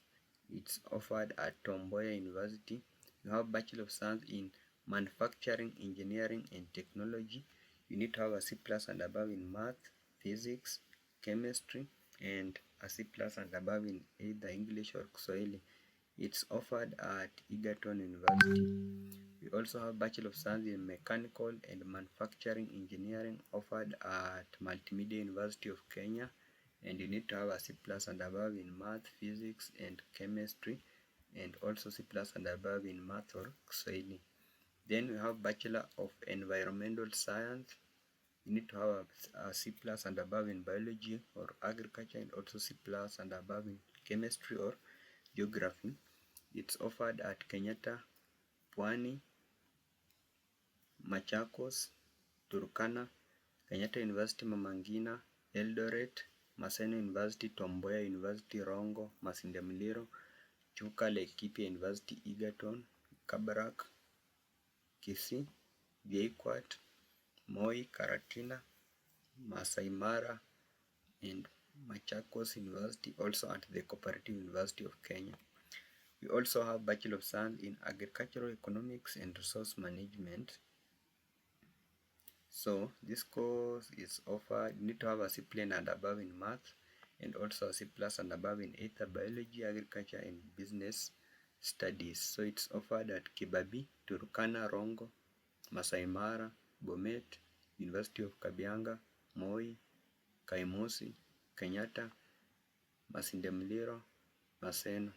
It's offered at Tom Mboya University. You have Bachelor of Science in Manufacturing, Engineering, and Technology. You need to have a C+ and above in math, physics, chemistry, and a C+ and above in either English or Kiswahili. It's offered at Egerton University. We also have Bachelor of Science in Mechanical and Manufacturing Engineering offered at Multimedia University of Kenya, and you need to have a C+ and above in math, physics, and chemistry, and also C+ and above in math or Kiswahili. Then we have Bachelor of Environmental Science. You need to have a C+ and above in biology or agriculture, and also C+ and above in chemistry or geography. It's offered at Kenyatta, Pwani, Machakos, Turkana, Kenyatta University, Mama Ngina, Eldoret, Maseno University, Tom Mboya University, Rongo, Masinde Muliro, Chuka, Laikipia University, Egerton, Kabarak, Kisii, JKUAT, Moi, Karatina, Masai Mara, and Machakos University, also at the Cooperative University of Kenya. We also have Bachelor of Science in Agricultural Economics and Resource Management. So this course is offered, you need to have a C plain and above in math, and also a C+ and above in either biology, agriculture, and business studies. So it's offered at Kibabii, Turkana, Rongo, Masai Mara, Bomet, University of Kabianga, Moi, Kaimusi, Kenyatta, Masinde Muliro, Maseno.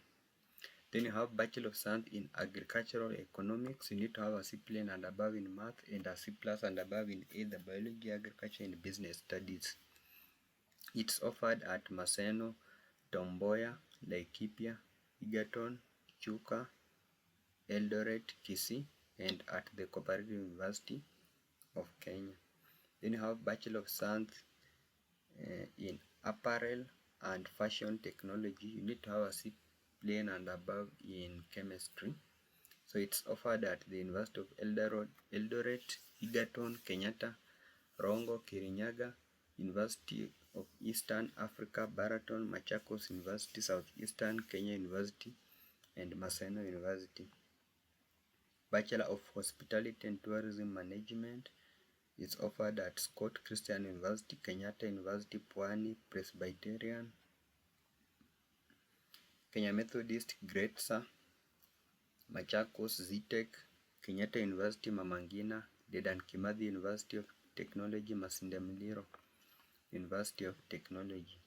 Then you have Bachelor of Science in Agricultural Economics. You need to have a C plain and above in math, and a C+ and above in either biology, agriculture, and business studies. It's offered at Maseno, Tom Mboya, Laikipia, Egerton, Chuka, Eldoret, Kisii, and at the Cooperative University of Kenya. Then you have Bachelor of Science in Apparel and Fashion Technology. You need to have a C plain and above in chemistry. So it's offered at the University of Eldoret, Egerton, Kenyatta, Rongo, Kirinyaga, University of Eastern Africa, Baraton, Machakos University, Southeastern Kenya University, and Maseno University. Bachelor of Hospitality and Tourism Management is offered at Scott Christian University, Kenyatta University, Pwani Presbyterian, Kenya Methodist, Gretsa, Machakos, Zetech, Kenyatta University, Mama Ngina, Dedan Kimathi University of Technology, Masinde Muliro University of Technology.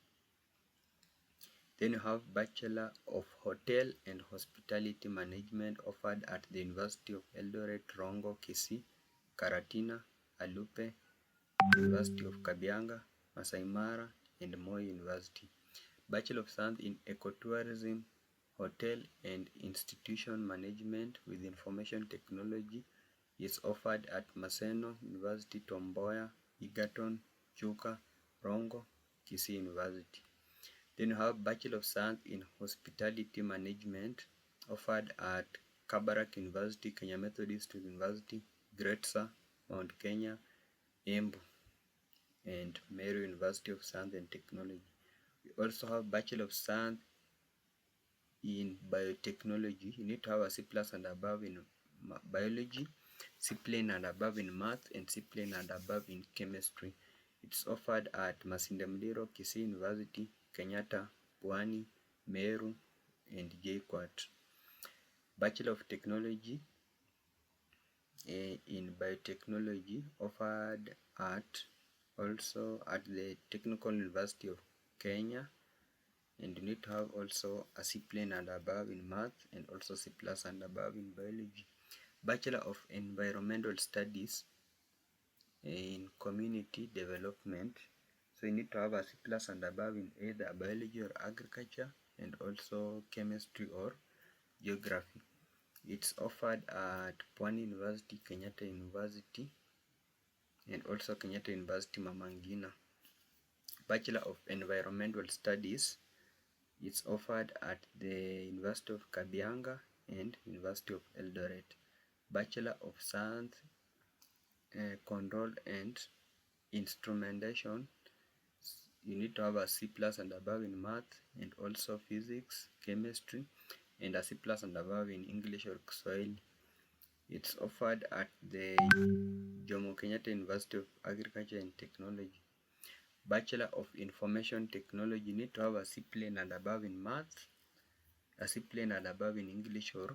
Then you have Bachelor of Hotel and Hospitality Management offered at the University of Eldoret, Rongo, Kisii, Karatina, Alupe, University of Kabianga, Masai Mara, and Moi University. Bachelor of Science in Ecotourism, Hotel and Institution Management with Information Technology is offered at Maseno University, Tom Mboya, Egerton, Chuka, Rongo, Kisii University. Then you have Bachelor of Science in Hospitality Management offered at Kabarak University, Kenya Methodist University, Gretsa, Mount Kenya, Embu, and Meru University of Science and Technology. We also have Bachelor of Science in Biotechnology. You need to have a C+ and above in biology, C plain and above in math, and C plain and above in chemistry. It's offered at Masinde Muliro, Kisii University, Kenyatta, Pwani, Meru, and JKUAT. Bachelor of Technology in Biotechnology offered at also at the Technical University of Kenya, and you need to have also a C plain and above in math, and also C+ and above in biology. Bachelor of Environmental Studies in Community Development. So you need to have a C+ and above in either biology or agriculture, and also chemistry or geography. It's offered at Pwani University, Kenyatta University, and also Kenyatta University Mama Ngina. Bachelor of Environmental Studies, it's offered at the University of Kabianga and University of Eldoret. Bachelor of Science, Control and Instrumentation, you need to have a C+ and above in math, and also physics, chemistry, and a C+ and above in English or Kiswahili. It's offered at the Jomo Kenyatta University of Agriculture and Technology. Bachelor of Information Technology, you need to have a C+ and above in math, a C+ and above in English or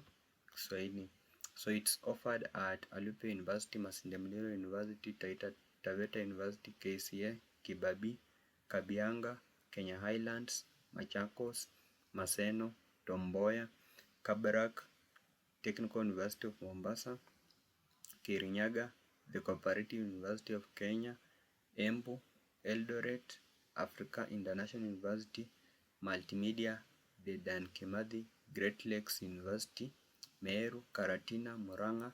Kiswahili. So it's offered at Alupe University, Masinde Muliro University, Taita Taveta University, KCA, Kibabii, Kabianga, Kenya Highlands, Machakos, Maseno, Tom Mboya, Kabarak, Technical University of Mombasa, Kirinyaga, the Cooperative University of Kenya, Embu, Eldoret, Africa International University, Multimedia, the Dan Kimathi, Great Lakes University, Meru, Karatina, Murang'a,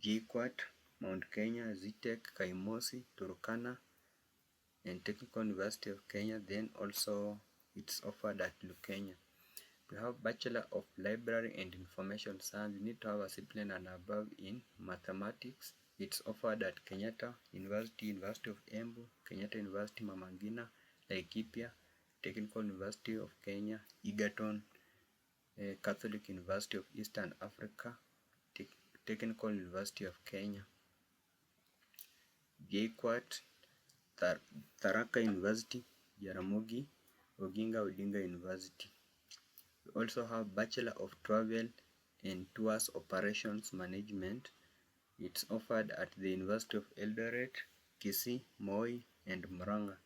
JKUAT, Mount Kenya, ZTech, Kaimosi, Turkana, and Technical University of Kenya. Then also it's offered at Lukenya. We have Bachelor of Library and Information Science. You need to have a C+ and above in mathematics. It's offered at Kenyatta University, University of Embu, Kenyatta University Mama Ngina, Laikipia, Technical University of Kenya, Egerton, Catholic University of Eastern Africa, Technical University of Kenya, JKUAT, Tharaka University, Jaramogi Oginga Odinga University. We also have Bachelor of Travel and Tours Operations Management. It's offered at the University of Eldoret, Kisii, Moi, and Murang'a.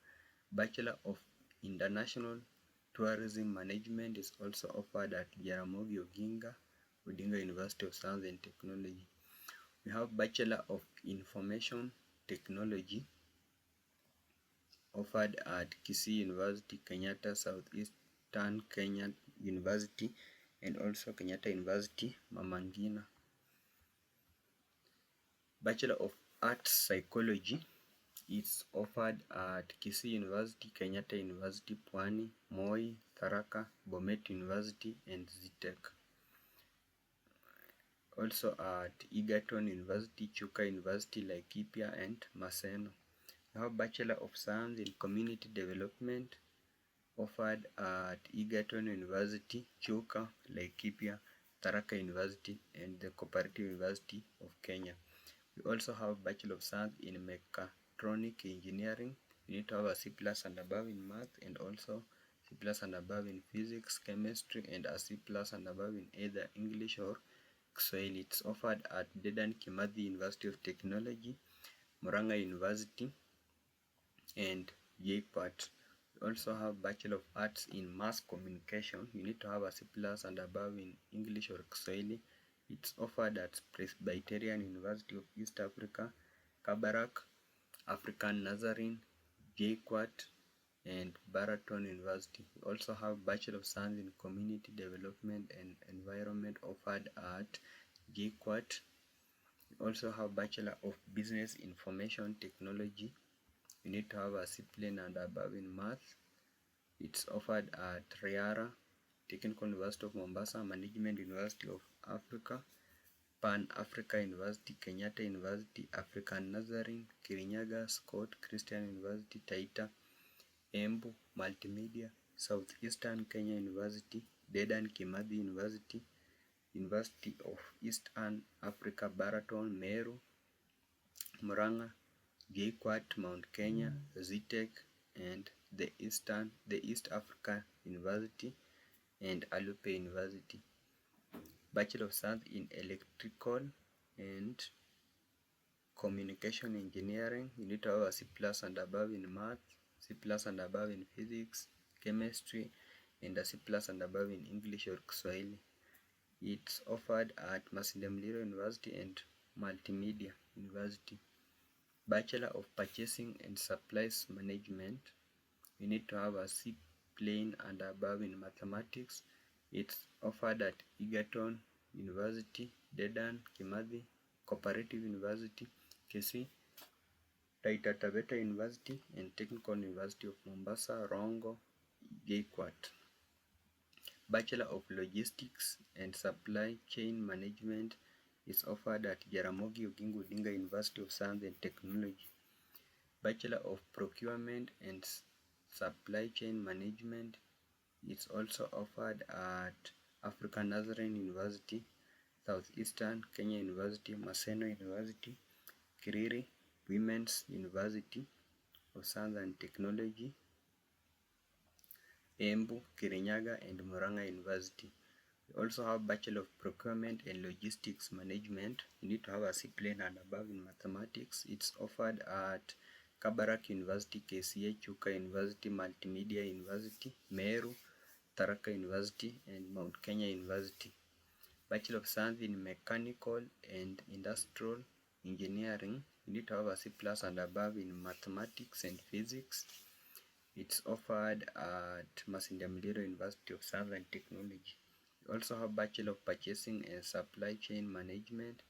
Bachelor of International Tourism Management is also offered at Jaramogi Oginga Odinga University of Science and Technology. We have Bachelor of Information Technology offered at Kisii University, Kenyatta Southeastern Kenya University, and also Kenyatta University Mama Ngina. Bachelor of Arts Psychology is offered at Kisii University, Kenyatta University, Pwani, Moi, Tharaka, Bomet University, and ZTech. Also at Egerton University, Chuka University, Laikipia, and Maseno. We have Bachelor of Science in Community Development offered at Egerton University, Chuka, Laikipia, Tharaka University, and the Cooperative University of Kenya. We also have Bachelor of Science in Mechatronic Engineering. You need to have a C+ and above in math, and also C+ and above in physics, chemistry, and a C+ and above in either English or Kiswahili. It's offered at Dedan Kimathi University of Technology, Murang'a University, and JKUAT. We also have Bachelor of Arts in Mass Communication. You need to have a C+ and above in English or Kiswahili. It's offered at Presbyterian University of East Africa, Kabarak, African Nazarene, JKUAT, and Baraton University. We also have Bachelor of Science in Community Development and Environment offered at JKUAT. We also have Bachelor of Business Information Technology. You need to have a C+ and above in math. It's offered at Riara, Technical University of Mombasa, Management University of Africa, Pan Africa University, Kenyatta University, African Nazarene, Kirinyaga, Scott Christian University, Taita, Embu, Multimedia, Southeastern Kenya University, Dedan Kimathi University, University of Eastern Africa, Baraton, Meru, Murang'a, JKUAT, Mount Kenya, ZTech, and the East Africa University, and Alupe University. Bachelor of Science in Electrical and Communication Engineering. You need to have a C+ and above in math, C+ and above in physics, chemistry, and a C+ and above in English or Kiswahili. It's offered at Masinde Muliro University and Multimedia University. Bachelor of Purchasing and Supplies Management, you need to have a C plain and above in mathematics. It's offered at Egerton University, Dedan Kimathi Cooperative University, Kisii, Taita Taveta University, and Technical University of Mombasa, Rongo, JKUAT. Bachelor of Logistics and Supply Chain Management is offered at Jaramogi Oginga Odinga University of Science and Technology. Bachelor of Procurement and Supply Chain Management is also offered at African Nazarene University, Southeastern Kenya University, Maseno University, Kiriri Women's University of Science and Technology, Embu, Kirinyaga, and Murang'a University. We also have Bachelor of Procurement and Logistics Management. You need to have a C plain and above in mathematics. It's offered at Kabarak University, KCA, Chuka University, Multimedia University, Meru, Tharaka University, and Mount Kenya University. Bachelor of Science in Mechanical and Industrial Engineering. You need to have a C plus and above in mathematics and physics. It's offered at Masinde Muliro University of Science and Technology. We also have Bachelor of Purchasing and Supply Chain Management.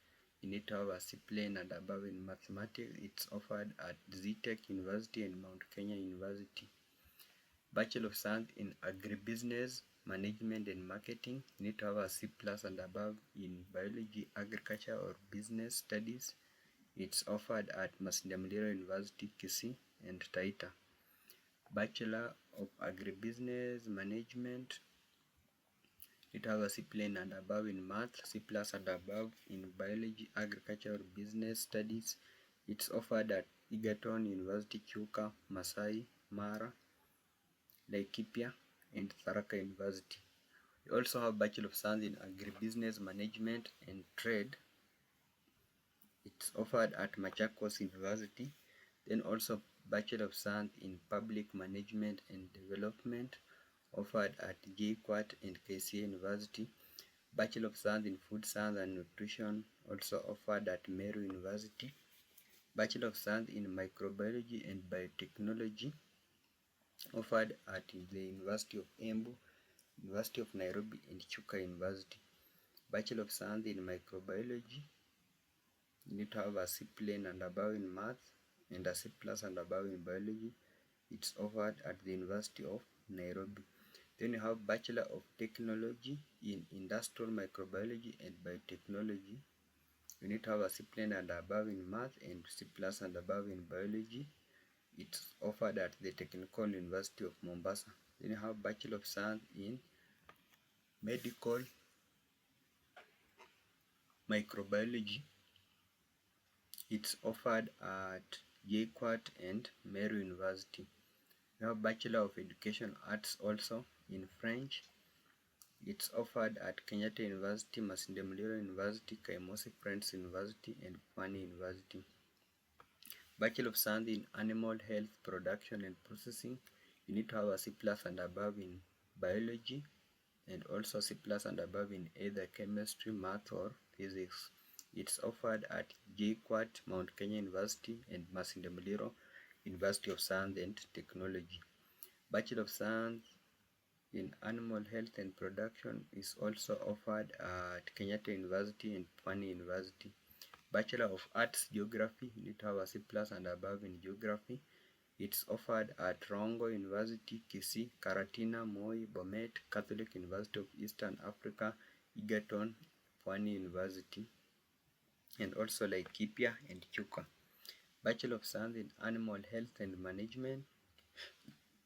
You need to have a C plain and above in mathematics. It's offered at ZTech University and Mount Kenya University. Bachelor of Science in Agribusiness Management and Marketing. You need to have a C plus and above in Biology, Agriculture, or Business Studies. It's offered at Masinde Muliro University, Kisii, and Taita. Bachelor of Agribusiness Management, you have a C plain and above in Math, C plus and above in Biology, Agriculture, or Business Studies. It's offered at Egerton University, Chuka, Masai Mara, Laikipia, and Tharaka University. We also have Bachelor of Science in Agribusiness Management and Trade. It's offered at Machakos University. Then also Bachelor of Science in Public Management and Development, offered at JKUAT and KCA University. Bachelor of Science in Food Science and Nutrition, also offered at Meru University. Bachelor of Science in Microbiology and Biotechnology, offered at the University of Embu, University of Nairobi, and Chuka University. Bachelor of Science in Microbiology, you need to have a C plain and above in Math and a C plus and above in Biology. It's offered at the University of Nairobi. Then you have Bachelor of Technology in Industrial Microbiology and Biotechnology. You need to have a C plain and above in Math and C plus and above in Biology. It's offered at the Technical University of Mombasa. Then you have Bachelor of Science in Medical Microbiology. It's offered at JKUAT and Meru University. You have Bachelor of Education Arts also in French. It's offered at Kenyatta University, Masinde Muliro University, Kaimosi Friends University, and Pwani University. Bachelor of Science in Animal Health Production and Processing. You need to have a C plus and above in Biology, and also C plus and above in either Chemistry, Math, or Physics. It's offered at JKUAT, Mount Kenya University, and Masinde Muliro University of Science and Technology. Bachelor of Science in Animal Health and Production is also offered at Kenyatta University and Pwani University. Bachelor of Arts Geography, you need to have a C plus and above in Geography. It's offered at Rongo University, Kisii, Karatina, Moi, Bomet, Catholic University of Eastern Africa, Egerton, Pwani University, and also Laikipia and Chuka. Bachelor of Science in Animal Health and Management,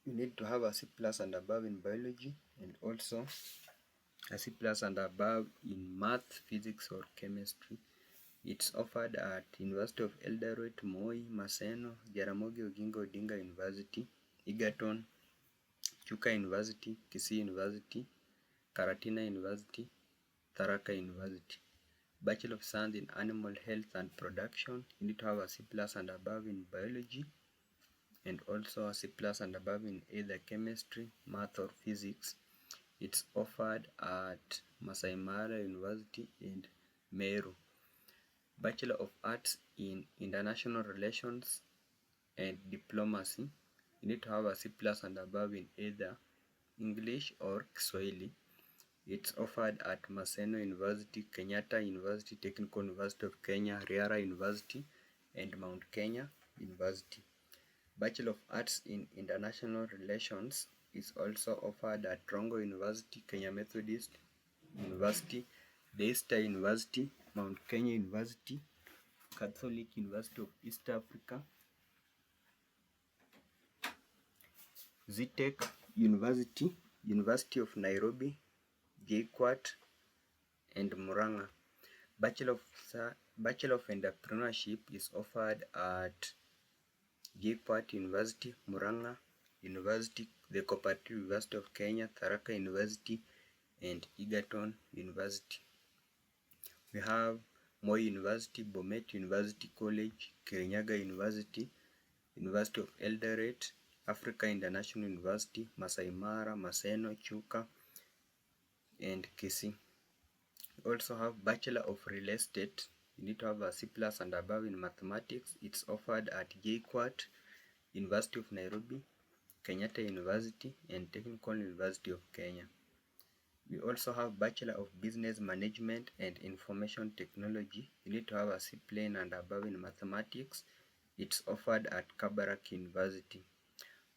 you need to have a C plus and above in Biology, and also a C plus and above in Math, Physics, or Chemistry. It's offered at University of Eldoret, Moi, Maseno, Jaramogi Oginga Odinga University, Egerton, Chuka University, Kisii University, Karatina University, Tharaka University. Bachelor of Science in Animal Health and Production, you need to have a C plus and above in Biology, and also a C plus and above in either Chemistry, Math, or Physics. It's offered at Masai Mara University and Meru. Bachelor of Arts in International Relations and Diplomacy. You need to have a C+ and above in either English or Kiswahili. It's offered at Maseno University, Kenyatta University, Technical University of Kenya, Riara University, and Mount Kenya University. Bachelor of Arts in International Relations is also offered at Rongo University, Kenya Methodist University, Daystar University, Mount Kenya University, Catholic University of East Africa, Zitech University, University of Nairobi, JKUAT, and Murang'a. Bachelor of Entrepreneurship is offered at JKUAT University, Murang'a University, the Cooperative University of Kenya, Tharaka University, and Egerton University. We have Moi University, Bomet University College, Kirinyaga University, University of Eldoret, Africa International University, Masai Mara, Maseno, Chuka, and Kisii. We also have Bachelor of Real Estate. You need to have a C+ and above in mathematics. It's offered at JKUAT, University of Nairobi, Kenyatta University, and Technical University of Kenya. We also have Bachelor of Business Management and Information Technology. You need to have a C+ and above in mathematics. It's offered at Kabarak University.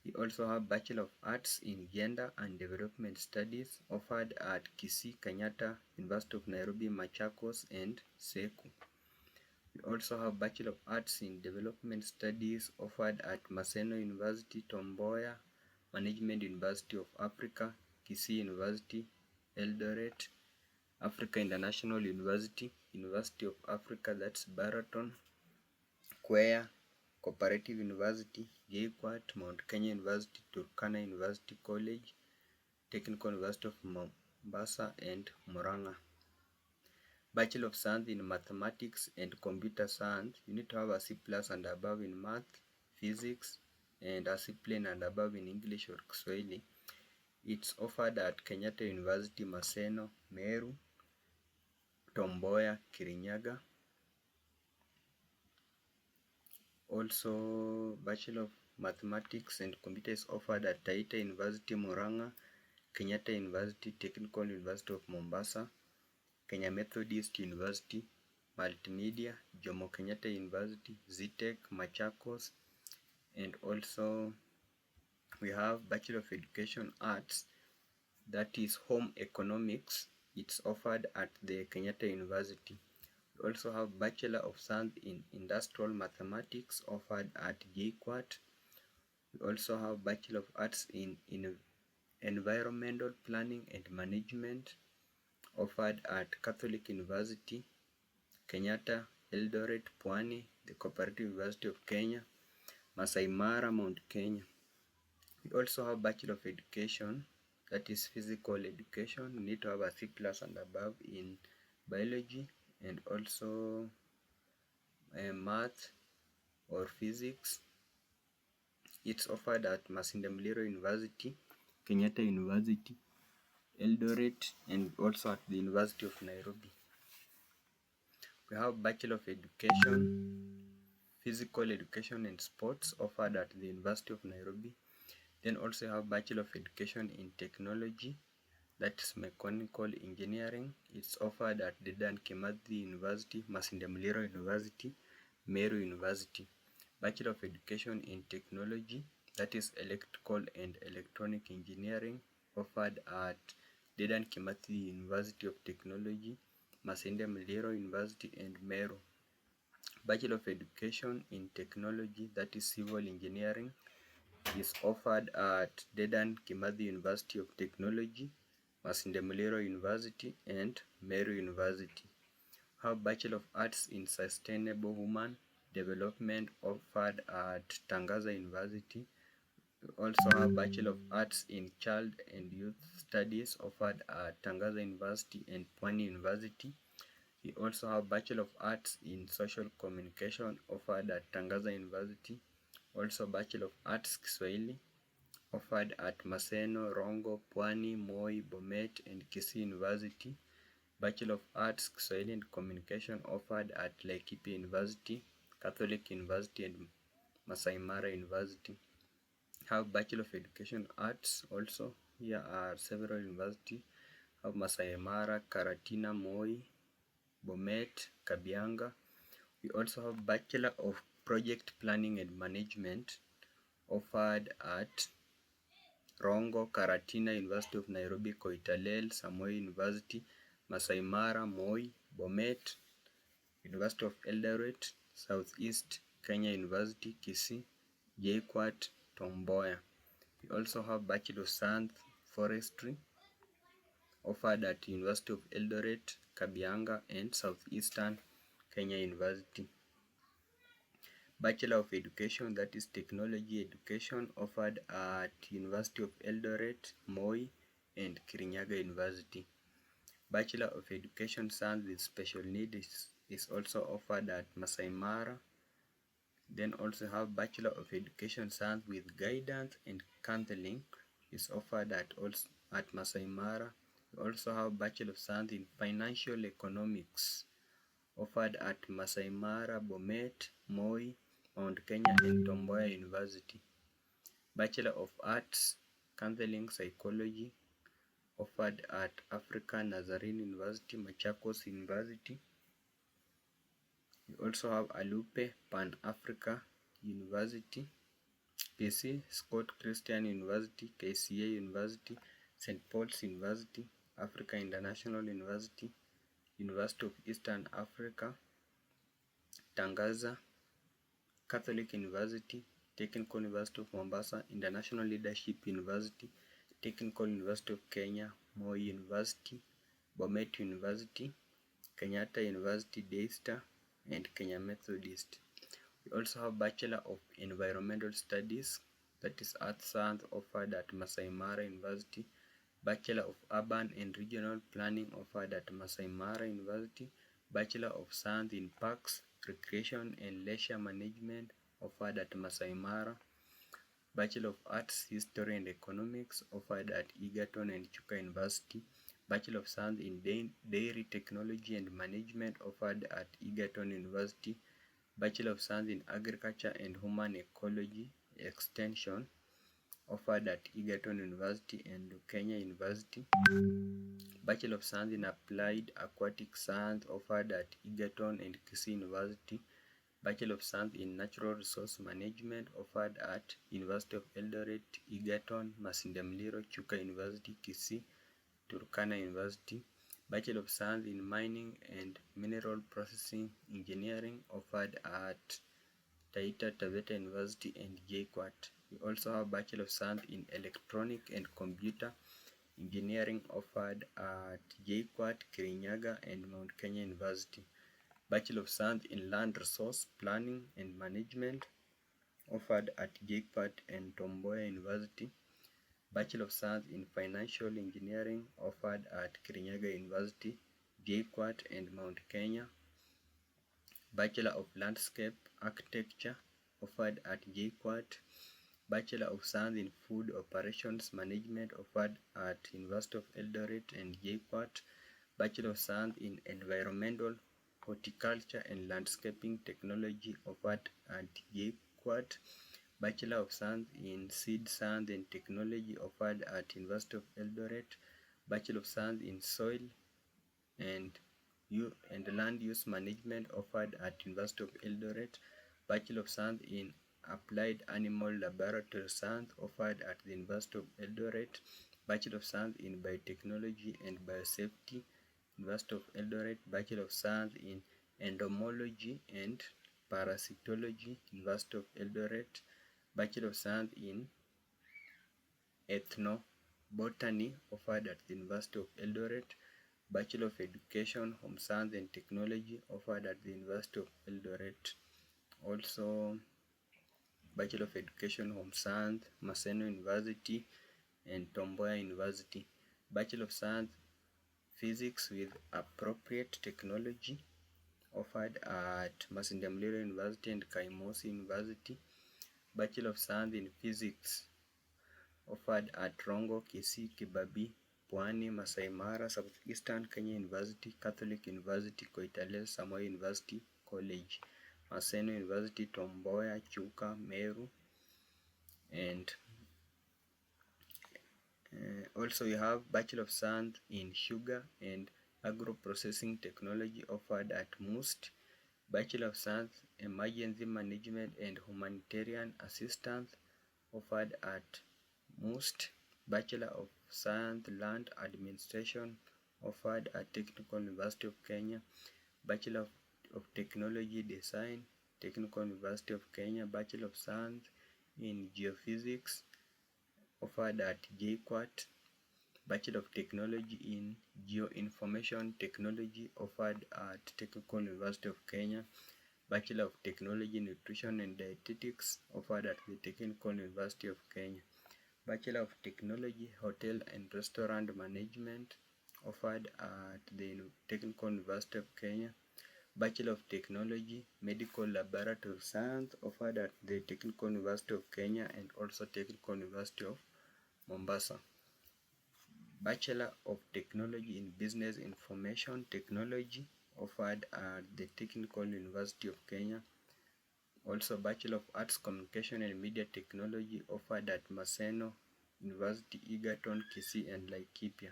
We also have Bachelor of Arts in Gender and Development Studies offered at Kisii, Kenyatta, University of Nairobi, Machakos, and Seku. We also have Bachelor of Arts in Development Studies offered at Maseno University, Tom Mboya, Management University of Africa, Kisii University, Eldoret, Africa International University, University of Africa, that's Baraton, Kwea, Cooperative University, JKUAT, Mount Kenya University, Turkana University College, Technical University of Mombasa, and Murang'a. Bachelor of Science in Mathematics and Computer Science. You need to have a C+ and above in Math, Physics, and a C+ and above in English or Kiswahili. It's offered at Kenyatta University, Maseno, Meru, Tom Mboya, Kirinyaga. Also, Bachelor of Mathematics and Computer is offered at Taita University, Murang'a, Kenyatta University, Technical University of Mombasa, Kenya Methodist University, Multimedia, Jomo Kenyatta University, Zitech, Machakos, and also we have Bachelor of Education Arts, that is Home Economics. It's offered at the Kenyatta University. We also have Bachelor of Science in Industrial Mathematics offered at JKUAT. We also have Bachelor of Arts in Environmental Planning and Management offered at Catholic University, Kenyatta, Eldoret, Pwani, the Cooperative University of Kenya, Masai Mara, Mount Kenya. We also have Bachelor of Education, that is Physical Education. You need to have a C+ and above in Biology and also Math or Physics. It's offered at Masinde Muliro University, Kenyatta University, Eldoret, and also at the University of Nairobi. We have Bachelor of Education, Physical Education and Sports offered at the University of Nairobi. Then also have Bachelor of Education in Technology, that is Mechanical Engineering. It's offered at Dedan Kimathi University, Masinde Muliro University, Meru University. Bachelor of Education in Technology, that is Electrical and Electronic Engineering, offered at Dedan Kimathi University of Technology, Masinde Muliro University, and Meru. Bachelor of Education in Technology, that is Civil Engineering, is offered at Dedan Kimathi University of Technology, Masinde Muliro University, and Meru University. Have Bachelor of Arts in Sustainable Human Development offered at Tangaza University. We also have Bachelor of Arts in Child and Youth Studies offered at Tangaza University and Pwani University. We also have Bachelor of Arts in Social Communication offered at Tangaza University. Also Bachelor of Arts Kiswahili offered at Maseno, Rongo, Pwani, Moi, Bomet and Kisii University. Bachelor of Arts, Kiswahili and Communication offered at Laikipia University, Catholic University and Masai Mara University. Have Bachelor of Education Arts also. Here are several universities. Have Masai Mara, Karatina, Moi, Bomet, Kabianga. We also have Bachelor of Project Planning and Management offered at Rongo, Karatina, University of Nairobi, Koitalel, Samoei University, Masai Mara, Moi, Bomet, University of Eldoret, Southeast Kenya University, Kisii, JKUAT, Tom Mboya. We also have Bachelor of Science Forestry offered at University of Eldoret, Kabianga and Southeastern Kenya University. Bachelor of Education, that is Technology Education, offered at University of Eldoret, Moi and Kirinyaga University. Bachelor of Education Science with Special Needs is also offered at Masai Mara. Then also have Bachelor of Education Science with Guidance and Counseling is offered at Masai Mara. We also have Bachelor of Science in Financial Economics offered at Masai Mara, Bomet, Moi, Mount Kenya and Tom Mboya University. Bachelor of Arts, Counseling Psychology offered at African Nazarene University, Machakos University. We also have Alupe Pan-Africa University, PC, Scott Christian University, KCA University, St. Paul's University, Africa International University, University of Eastern Africa, Tangaza, Catholic University, Technical University of Mombasa, International Leadership University, Technical University of Kenya, Moi University, Bomet University, Kenyatta University, Daystar, and Kenya Methodist. We also have Bachelor of Environmental Studies, that is Earth Science, offered at Masai Mara University. Bachelor of Urban and Regional Planning offered at Masai Mara University. Bachelor of Science in Parks, Recreation and Leisure Management offered at Masai Mara. Bachelor of Arts, History and Economics offered at Egerton and Chuka University. Bachelor of Science in Dairy Technology and Management offered at Egerton University. Bachelor of Science in Agriculture and Human Ecology Extension offered at Egerton University and Kenya University. Bachelor of Science in Applied Aquatic Science offered at Egerton and Kisii University. Bachelor of Science in Natural Resource Management offered at University of Eldoret, Egerton, Masinde Muliro, Chuka University, Kisii, Turkana University. Bachelor of Science in Mining and Mineral Processing Engineering offered at Taita Taveta University and JKUAT. We also have Bachelor of Science in Electronic and Computer Engineering offered at JKUAT, Kirinyaga and Mount Kenya University. Bachelor of Science in Land Resource Planning and Management offered at JKUAT and Tom Mboya University. Bachelor of Science in Financial Engineering offered at Kirinyaga University, JKUAT and Mount Kenya. Bachelor of Landscape Architecture offered at JKUAT. Bachelor of Science in Food Operations Management offered at University of Eldoret and JKUAT. Bachelor of Science in Environmental Horticulture and Landscaping Technology offered at JKUAT. Bachelor of Science in Seed Science and Technology offered at University of Eldoret. Bachelor of Science in Soil and Land Use Management offered at University of Eldoret. Bachelor of Science in Applied Animal Laboratory Science offered at the University of Eldoret. Bachelor of Science in Biotechnology and Biosafety, University of Eldoret. Bachelor of Science in Entomology and Parasitology, University of Eldoret. Bachelor of Science in Ethnobotany offered at the University of Eldoret. Bachelor of Education, Home Science and Technology offered at the University of Eldoret. Also, Bachelor of Education, Home Science, Maseno University and Tom Mboya University. Bachelor of Science, Physics with Appropriate Technology offered at Masinde Muliro University and Kaimosi University. Bachelor of Science in Physics offered at Rongo, Kisii, Kibabii, Pwani, Masai Mara, Southeastern Kenya University, Catholic University, Koitalel Samoei University College, Maseno University, Tom Mboya, Chuka, Meru, and also we have Bachelor of Science in Sugar and Agro-Processing Technology offered at MUST, Bachelor of Science Emergency Management and Humanitarian Assistance offered at MUST, Bachelor of Science Land Administration offered at Technical University of Kenya, Bachelor of Technology Design, Technical University of Kenya, Bachelor of Science in Geophysics offered at JKUAT, Bachelor of Technology in Geoinformation Technology offered at Technical University of Kenya, Bachelor of Technology in Nutrition and Dietetics offered at the Technical University of Kenya, Bachelor of Technology Hotel and Restaurant Management offered at the Technical University of Kenya, Bachelor of Technology Medical Laboratory Science offered at the Technical University of Kenya and also Technical University of Mombasa. Bachelor of Technology in Business Information Technology offered at the Technical University of Kenya. Also Bachelor of Arts Communication and Media Technology offered at Maseno University, Egerton, Kisii and Laikipia.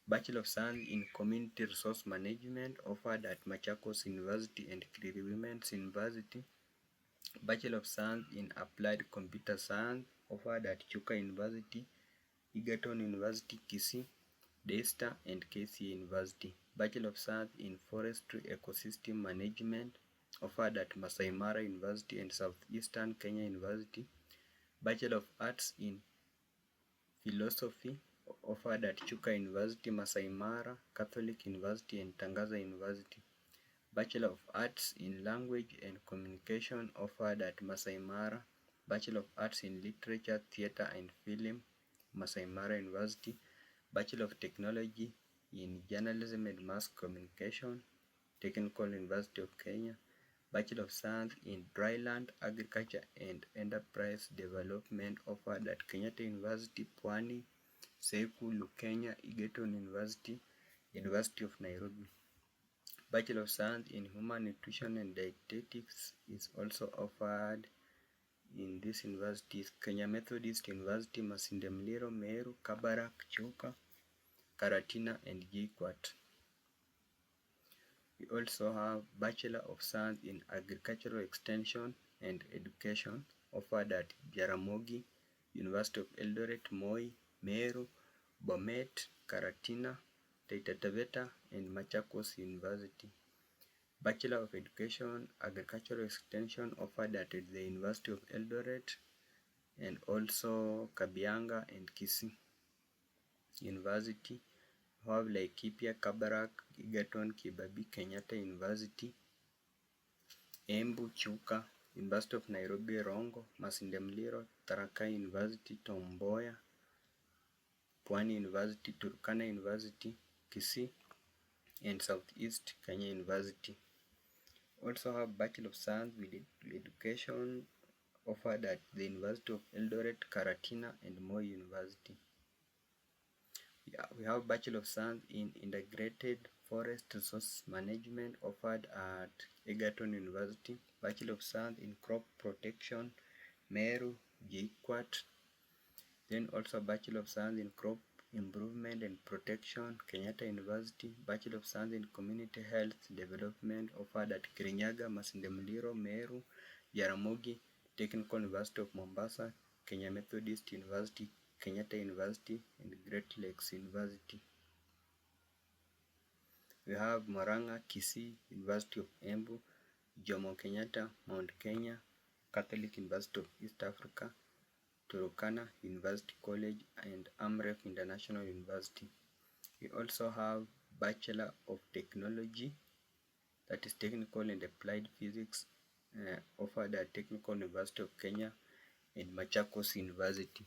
Bachelor of Science in Community Resource Management offered at Machakos University and Kriri Women's University. Bachelor of Science in Applied Computer Science offered at Chuka University, Egerton University, Kisii, Daystar and KCA University. Bachelor of Science in Forestry Ecosystem Management offered at Masai Mara University and Southeastern Kenya University. Bachelor of Arts in Philosophy offered at Chuka University, Masai Mara, Catholic University and Tangaza University. Bachelor of Arts in Language and Communication offered at Masai Mara. Bachelor of Arts in Literature, Theatre and Film, Masai Mara University. Bachelor of Technology in Journalism and Mass Communication, Technical University of Kenya. Bachelor of Science in Dryland Agriculture and Enterprise Development offered at Kenyatta University, Pwani, Seku, Lukenya, Egerton University, University of Nairobi. Bachelor of Science in Human Nutrition and Dietetics is also offered in these universities: Kenya Methodist University, Masinde Muliro, Meru, Kabarak, Chuka, Karatina and JKUAT. We also have Bachelor of Science in Agricultural Extension and Education offered at Jaramogi, University of Eldoret, Moi, Meru, Bomet, Karatina, Taita Taveta and Machakos University. Bachelor of Education Agricultural Extension offered at the University of Eldoret and also Kabianga and Kisii University. We have Laikipia, Kabarak, Egerton, Kibabii, Kenyatta University, Embu, Chuka, University of Nairobi, Rongo, Masinde Muliro, Tharaka University, Tom Mboya, Pwani University, Turkana University, Kisii and Southeast Kenya University. Also have Bachelor of Science with Education offered at the University of Eldoret, Karatina and Moi University. We have Bachelor of Science in Integrated Forest Resource Management offered at Egerton University. Bachelor of Science in Crop Protection, Meru, JKUAT. Then also Bachelor of Science in Crop Improvement and Protection, Kenyatta University. Bachelor of Science in Community Health Development offered at Kirinyaga, Masinde Muliro, Meru, Jaramogi, Technical University of Mombasa, Kenya Methodist University, Kenyatta University and Great Lakes University. We have Murang'a, Kisii, University of Embu, Jomo Kenyatta, Mount Kenya, Catholic University of East Africa, Turkana University College and Amref International University. We also have Bachelor of Technology, that is Technical and Applied Physics, offered at Technical University of Kenya and Machakos University.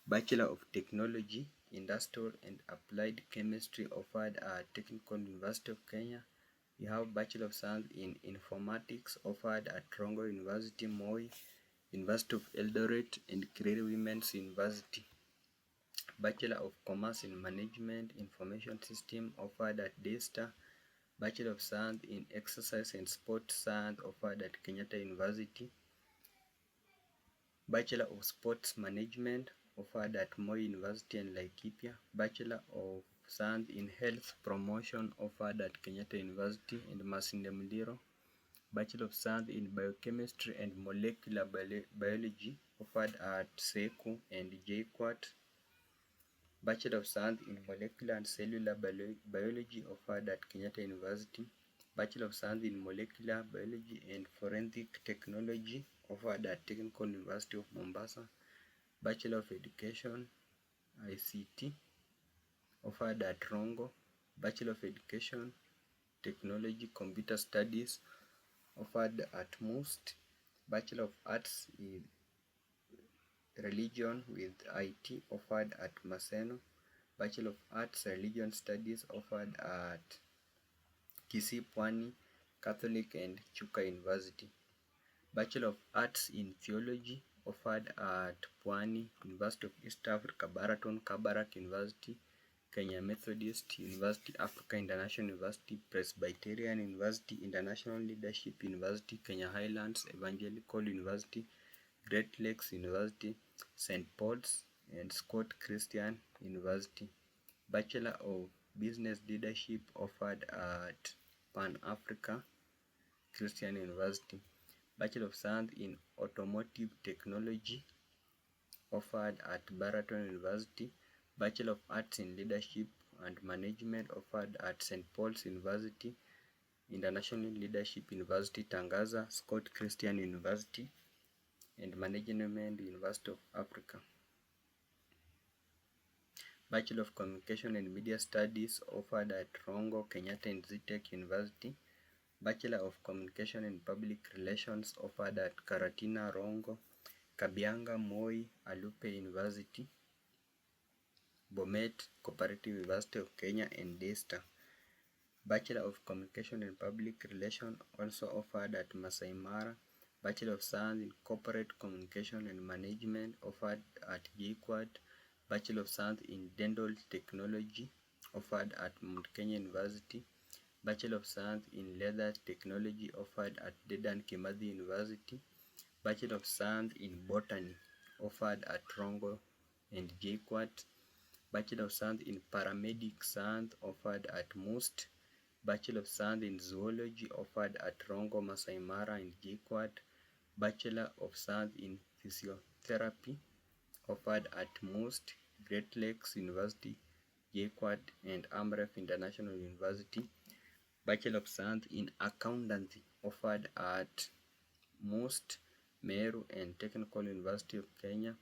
Bachelor of Technology, Industrial and Applied Chemistry offered at Technical University of Kenya. We have Bachelor of Science in Informatics offered at Rongo University, Moi, University of Eldoret and Kriri Women's University. Bachelor of Commerce in Management Information System offered at Daystar. Bachelor of Science in Exercise and Sport Science offered at Kenyatta University. Bachelor of Sports Management offered at Moi University and Laikipia. Bachelor of Science in Health Promotion offered at Kenyatta University and Masinde Muliro. Bachelor of Science in Biochemistry and Molecular Biology offered at SECU and JKUAT. Bachelor of Science in Molecular and Cellular Biology offered at Kenyatta University. Bachelor of Science in Molecular Biology and Forensic Technology offered at Technical University of Mombasa. Bachelor of Education ICT offered at Rongo. Bachelor of Education Technology Computer Studies offered at MUST. Bachelor of Arts in Religion with IT offered at Maseno. Bachelor of Arts Religion Studies offered at Kisii Pwani Catholic and Chuka University. Bachelor of Arts in Theology offered at Pwani University of East Africa, Baraton, Kabarak University, Kenya Methodist University, Africa International University, Presbyterian University, International Leadership University, Kenya Highlands Evangelical University, Great Lakes University, St. Paul's and Scott Christian University. Bachelor of Business Leadership offered at Pan Africa Christian University. Bachelor of Science in Automotive Technology offered at Baraton University. Bachelor of Arts in Leadership and Management offered at St. Paul's University, International Leadership University Tangaza, Scott Christian University, and Management University of Africa. Bachelor of Communication and Media Studies offered at Rongo, Kenyatta and Zetech University. Bachelor of Communication and Public Relations offered at Karatina, Rongo, Kabianga, Moi, Alupe University, Bomet, Cooperative University of Kenya and Daystar. Bachelor of Communication and Public Relations also offered at Masai Mara. Bachelor of Science in Corporate Communication and Management offered at JKUAT. Bachelor of Science in Dental Technology offered at Mount Kenya University. Bachelor of Science in Leather Technology offered at Dedan Kimathi University. Bachelor of Science in Botany offered at Rongo and JKUAT. Bachelor of Science in Paramedic Science offered at MUST. Bachelor of Science in Zoology offered at Rongo, Masai Mara and JKUAT. Bachelor of Science in Physiotherapy offered at MUST, Great Lakes University, JKUAT and Amref International University. Bachelor of Science in Accountancy offered at MUST, Meru and Technical University of Kenya.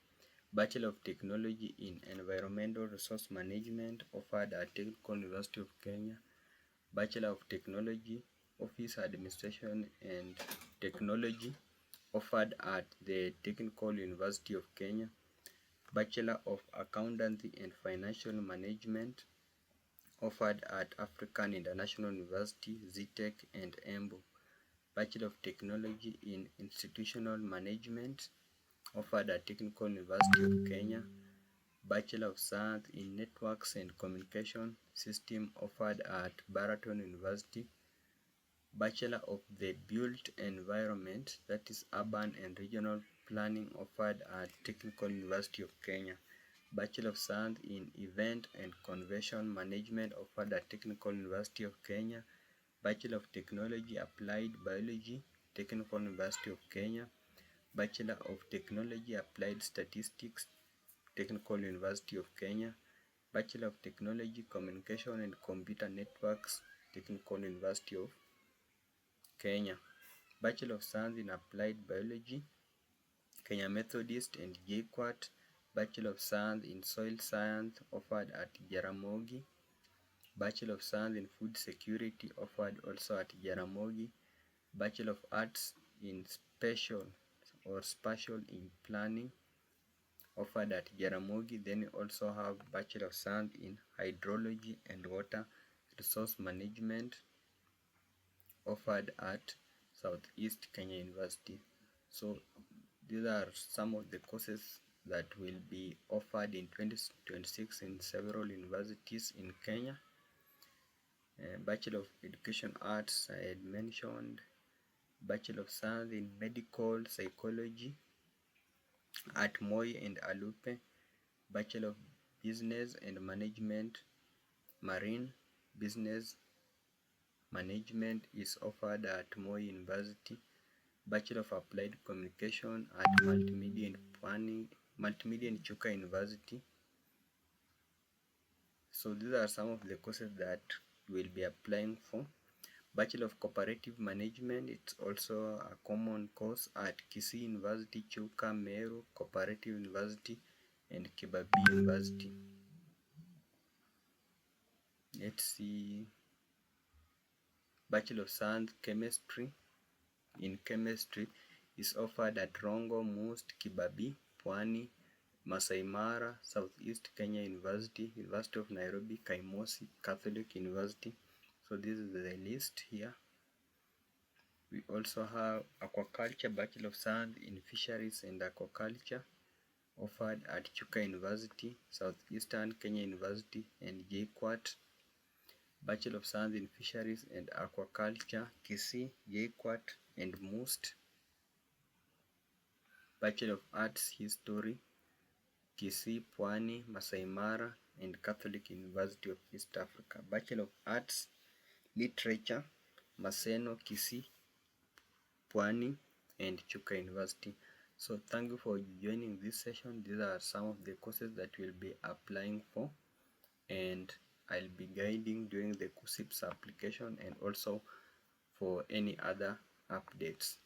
Bachelor of Technology in Environmental Resource Management offered at Technical University of Kenya. Bachelor of Technology, Office Administration and Technology offered at the Technical University of Kenya. Bachelor of Accountancy and Financial Management offered at African International University, Zetech and Embu. Bachelor of Technology in Institutional Management offered at Technical University of Kenya. Bachelor of Science in Networks and Communication System offered at Baraton University. Bachelor of the Built Environment, that is Urban and Regional Planning offered at Technical University of Kenya. Bachelor of Science in Event and Convention Management offered at Technical University of Kenya. Bachelor of Technology Applied Biology, Technical University of Kenya. Bachelor of Technology Applied Statistics, Technical University of Kenya. Bachelor of Technology Communication and Computer Networks, Technical University of Kenya. Bachelor of Science in Applied Biology, Kenya Methodist and JKUAT. Bachelor of Science in Soil Science offered at Jaramogi. Bachelor of Science in Food Security offered also at Jaramogi. Bachelor of Arts in Spatial in Planning offered at Jaramogi. Then you also have Bachelor of Science in Hydrology and Water Resource Management offered at Southeast Kenya University. So these are some of the courses that will be offered in 2026 in several universities in Kenya. Bachelor of Education Arts, I had mentioned. Bachelor of Science in Medical Psychology at Moi and Alupe. Bachelor of Business and Management, Marine Business Management is offered at Moi University. Bachelor of Applied Communication at Multimedia and Chuka University. So these are some of the courses that we'll be applying for. Bachelor of Cooperative Management, it's also a common course at Kisii University, Chuka, Meru Cooperative University, and Kibabii University. Let's see. Bachelor of Science Chemistry in Chemistry is offered at Rongo, Must, Kibabii, Pwani, Masai Mara, Southeast Kenya University, University of Nairobi, Kaimosi Catholic University. So this is the list here. We also have Aquaculture, Bachelor of Science in Fisheries and Aquaculture, offered at Chuka University, Southeastern Kenya University, and JKUAT. Bachelor of Science in Fisheries and Aquaculture, Kisii, JKUAT, and Must. Bachelor of Arts History, Kisii, Pwani, Masai Mara, and Catholic University of East Africa. Bachelor of Arts Literature, Maseno, Kisii, Pwani, and Chuka University. So thank you for joining this session. These are some of the courses that we'll be applying for, and I'll be guiding during the KUSSIPS application and also for any other updates.